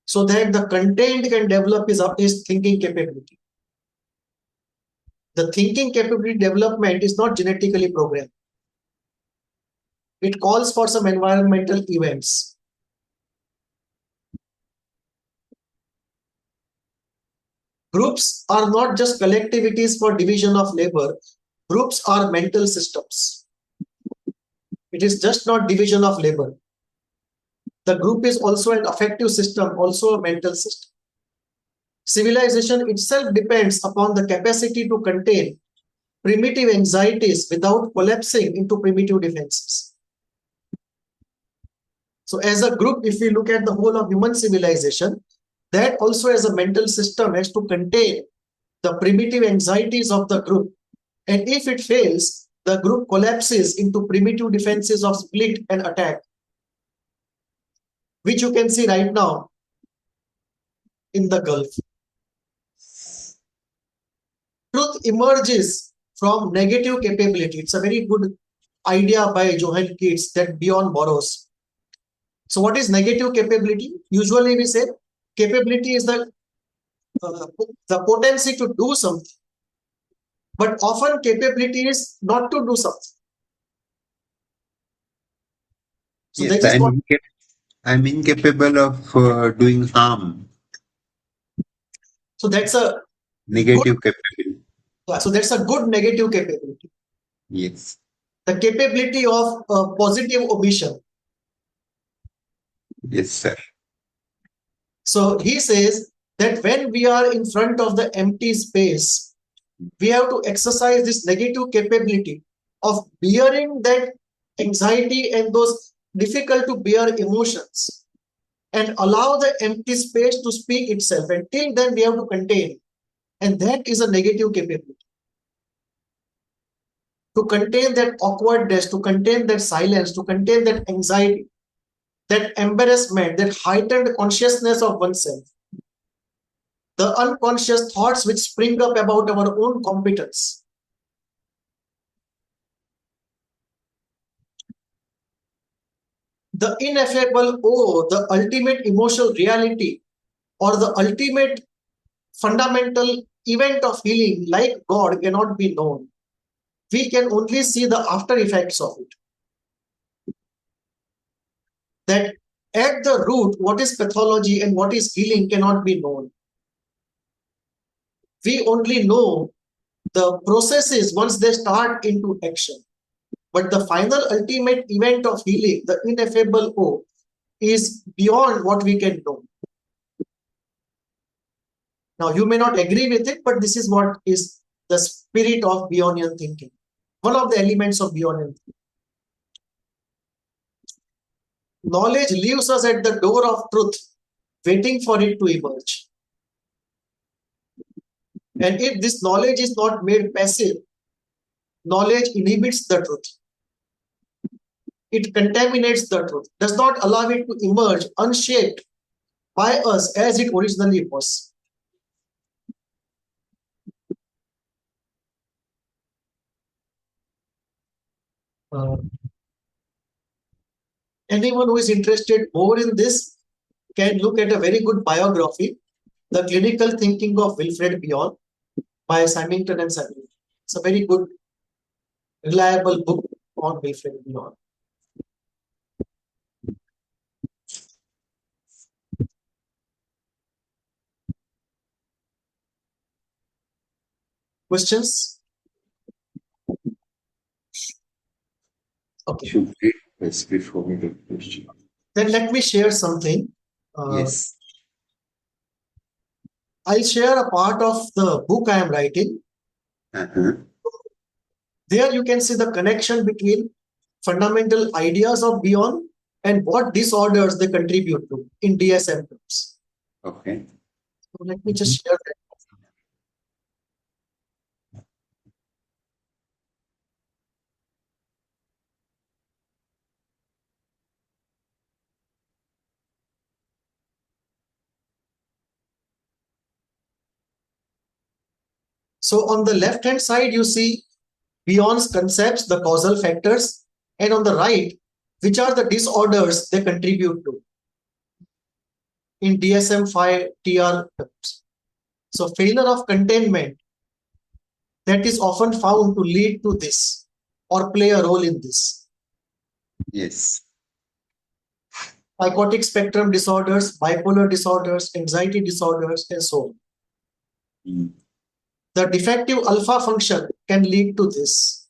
so that the contained can develop his thinking capability. The thinking capability development is not genetically programmed. It calls for some environmental events. Groups are not just collectivities for division of labor. Groups are mental systems. It is just not division of labor. The group is also an affective system, also a mental system. Civilization itself depends upon the capacity to contain primitive anxieties without collapsing into primitive defenses. So as a group, if we look at the whole of human civilization, that also as a mental system has to contain the primitive anxieties of the group. And if it fails, the group collapses into primitive defenses of split and attack, which you can see right now in the Gulf. Truth emerges from negative capability. It's a very good idea by Jung Winnicott that Bion borrows. So what is negative capability? Usually we say capability is the potency to do something, but often capability is not to do something. So Yes, that is what. I'm incapable of doing harm. So that's a good. Negative capability. So that's a good negative capability. Yes. The capability of positive omission. Yes, sir. So he says that when we are in front of the empty space, we have to exercise this negative capability of bearing that anxiety and those difficult to bear emotions and allow the empty space to speak itself. Until then, we have to contain. And that is a negative capability. To contain that awkwardness, to contain that silence, to contain that anxiety, that embarrassment, that heightened consciousness of oneself, the unconscious thoughts which spring up about our own competence. The ineffable O, the ultimate emotional reality, or the ultimate fundamental event of healing, like God, cannot be known. We can only see the after effects of it. That at the root, what is pathology and what is healing cannot be known. We only know the processes once they start into action. But the final ultimate event of healing, the ineffable O, is beyond what we can know. Now, you may not agree with it, but this is what is the spirit of Bionian thinking. One of the elements of Bionian thinking. Knowledge leaves us at the door of truth, waiting for it to emerge. And if this knowledge is not made passive, knowledge inhibits the truth. It contaminates the truth, does not allow it to emerge unshaped by us as it originally was. Anyone who is interested more in this can look at a very good biography, The Clinical Thinking of Wilfred Bion by Symington and Symington. It's a very good, reliable book on Wilfred Bion. Questions? Okay. Should read first before we do question. Then let me share something. Yes. I'll share a part of the book I am writing. There you can see the connection between fundamental ideas of Bion and what disorders they contribute to in DSM terms. Okay. So let me just share that. So on the left hand side, you see Bion's concepts, the causal factors, and on the right, which are the disorders they contribute to in DSM-5 TR terms. So failure of containment, that is often found to lead to this or play a role in this. Yes. Psychotic spectrum disorders, bipolar disorders, anxiety disorders, and so on. The defective alpha function can lead to this.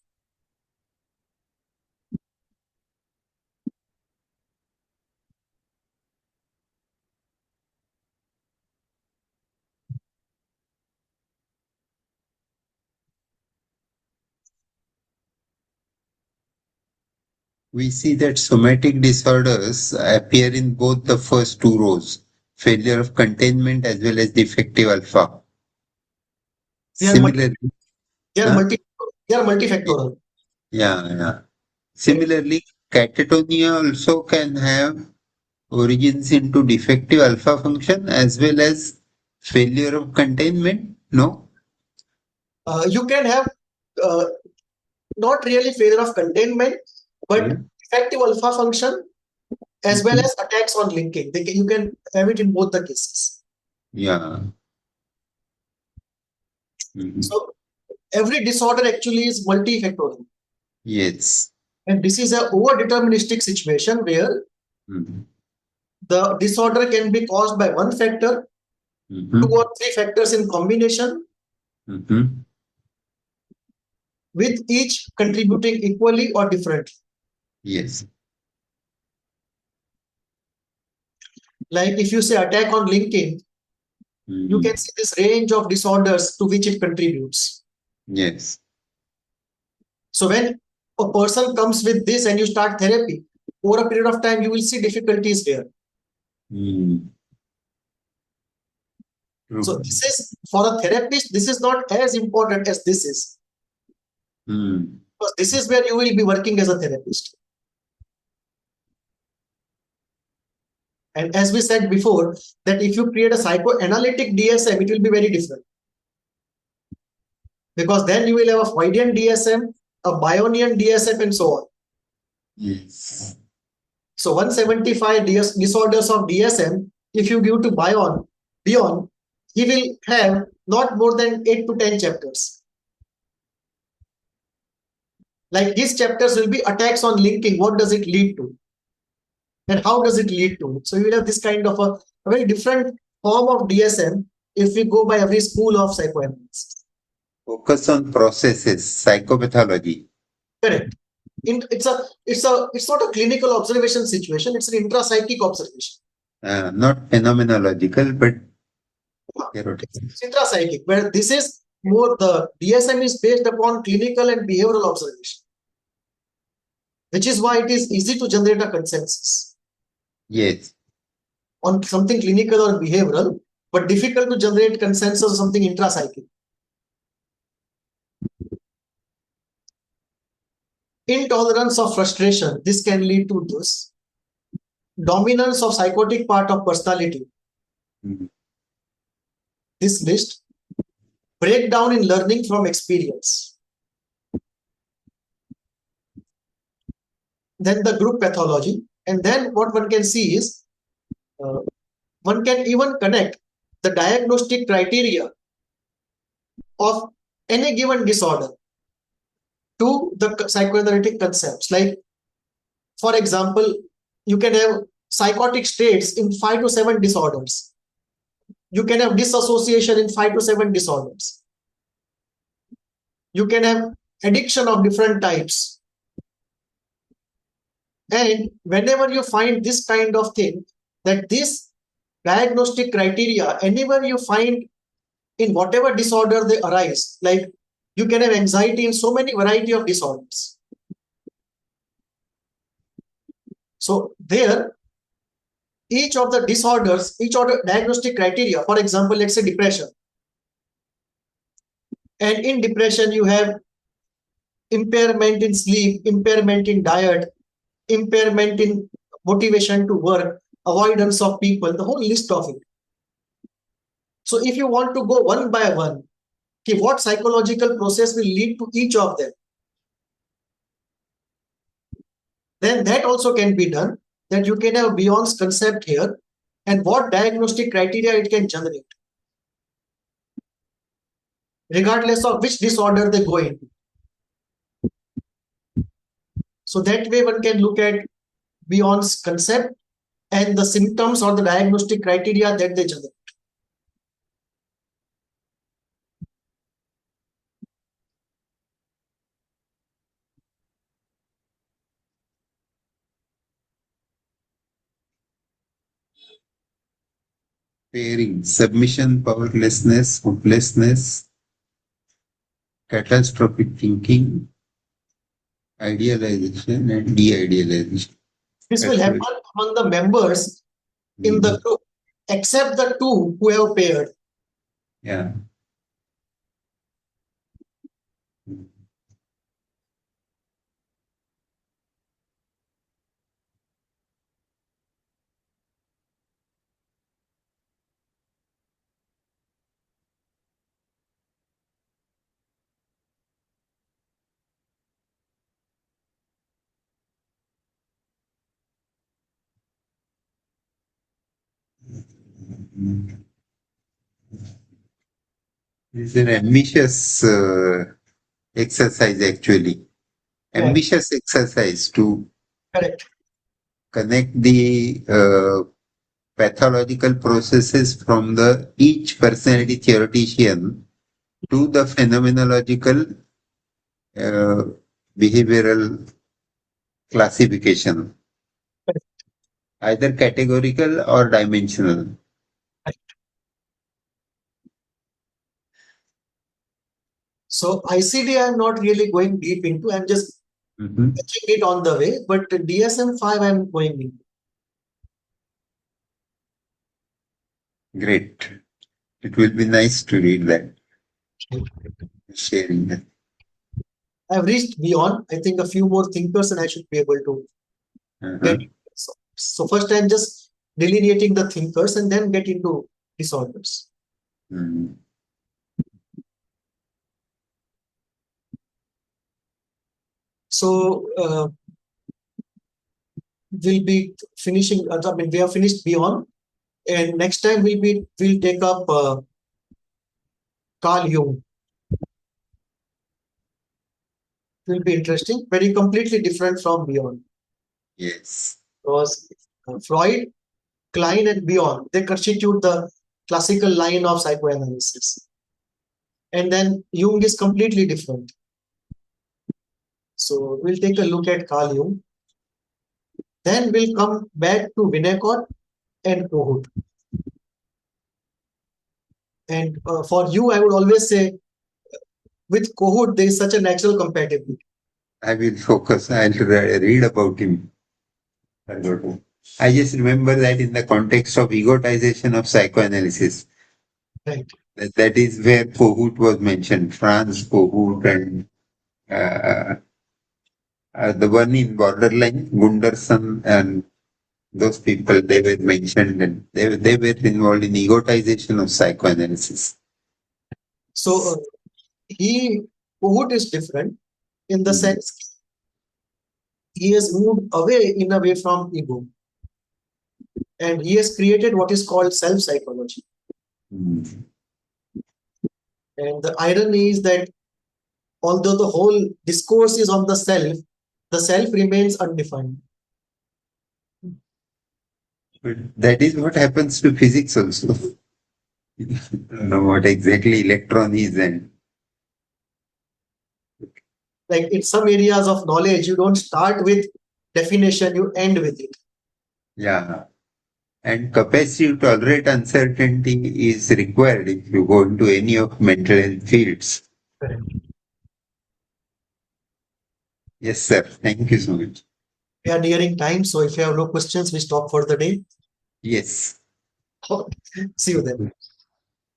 We see that somatic disorders appear in both the first two rows. failure of containment as well as defective alpha. They are Similarly, they are huh? multi they are multifactorial. Yeah. Correct. Similarly, catatonia also can have origins into defective alpha function as well as failure of containment. No? You can have uh, not really failure of containment, but Hmm? effective alpha function as well Mhm. as attacks on linking. You can have it in both the cases. Yeah. Mhm. So every disorder actually is multifactorial. Yes. And this is a over-deterministic situation where Mhm. the disorder can be caused by one factor, two Mhm. or three factors in combination, Mhm. with each contributing equally or differently. Yes. Like if you say attack on linking, you Mhm. can see this range of disorders to which it contributes. Yes. So when a person comes with this and you start therapy, over a period of time, you will see difficulties there. Mm. So True. this is for a therapist, this is not as important as this is. Mm. Because this is where you will be working as a therapist. And as we said before, that if you create a psychoanalytic DSM, it will be very different. Because then you will have a Freudian DSM, a Bionian DSM, and so on. Yes. So 175 disorders of DSM, if you give to Bion, he will have not more than 8 to 10 chapters. Like these chapters will be attacks on linking. What does it lead to? And how does it lead to? So you will have this kind of a very different form of DSM if we go by every school of psychoanalysis. Focus on processes, psychopathology. Correct. It's not a clinical observation situation, it's an intrapsychic observation. Not phenomenological, but theoretical. It's intrapsychic, where this is more the DSM is based upon clinical and behavioral observation, which is why it is easy to generate a consensus Yes. on something clinical or behavioral, but difficult to generate consensus on something intrapsychic. Intolerance of frustration, this can lead to this. Dominance of psychotic part of personality, Mhm. this list. Breakdown in learning from experience. Then the group pathology. And then what one can see is uh, one can even connect the diagnostic criteria of any given disorder to the psychoanalytic concepts. Like, for example, you can have psychotic states in 5 to 7 disorders. You can have dissociation in 5 to 7 disorders. You can have addiction of different types. And whenever you find this kind of thing, that this diagnostic criteria, anywhere you find in whatever disorder they arise, like you can have anxiety in so many variety of disorders. So there, each of the disorders, each of the diagnostic criteria, for example, let's say depression. And in depression, you have impairment in sleep, impairment in diet, impairment in motivation to work, avoidance of people, the whole list of it. So if you want to go one by one, okay, what psychological process will lead to each of them, then that also can be done, that you can have Bion's concept here and what diagnostic criteria it can generate, regardless of which disorder they go into. So that way one can look at Bion's concept and the symptoms or the diagnostic criteria that they generate. Pairing, submission, powerlessness, hopelessness, catastrophic thinking, idealization, and de-idealization. This will That's happen what. among the members in the Mhm. group. except the two who have paired. Yeah. It's an ambitious exercise, actually. Yeah, Ambitious exercise to correct. connect the pathological processes from the each personality theoretician to the phenomenological uh, behavioral classification, either categorical or dimensional. So ICD I'm not really going deep into. I'm just Mhm. touching it on the way. But DSM-5 I'm going into. Great. It will be nice to read that, sharing that. I've reached beyond. I think a few more thinkers and I should be able to get. Uh-huh. So first I'm just delineating the thinkers and then get into disorders. Mhm. So we'll be finishing. I mean, we have finished Beyond, and next time we'll take up Carl Jung. It will be interesting. Very completely different from Beyond, Yes. because Freud, Klein, and Bion, they constitute the classical line of psychoanalysis, and then Jung is completely different. So we'll take a look at Carl Jung. Then we'll come back to Winnicott and Kohut. And for you, I would always say with Kohut, there is such a natural compatibility. I will focus. I'll read about him. I just remember that in the context of egotization of psychoanalysis, Right. that is where Kohut was mentioned. Franz Kohut and uh, the one in borderline, Gunderson and those people, they were mentioned and they were involved in egotization of psychoanalysis. So Kohut is different in the Mm. sense he has moved away in a way from ego, and he has created what is called self psychology. Mm. And the irony is that although the whole discourse is on the self remains undefined. But that is what happens to physics also. You don't know what exactly electron is, and Like in some areas of knowledge, you don't start with definition, you end with it. yeah. And capacity to tolerate uncertainty is required if you go into any of mental health fields. Correct. Yes, sir. Thank you so much. We are nearing time, so if you have no questions, we stop for the day. Yes. See you then.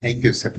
Thank you, sir.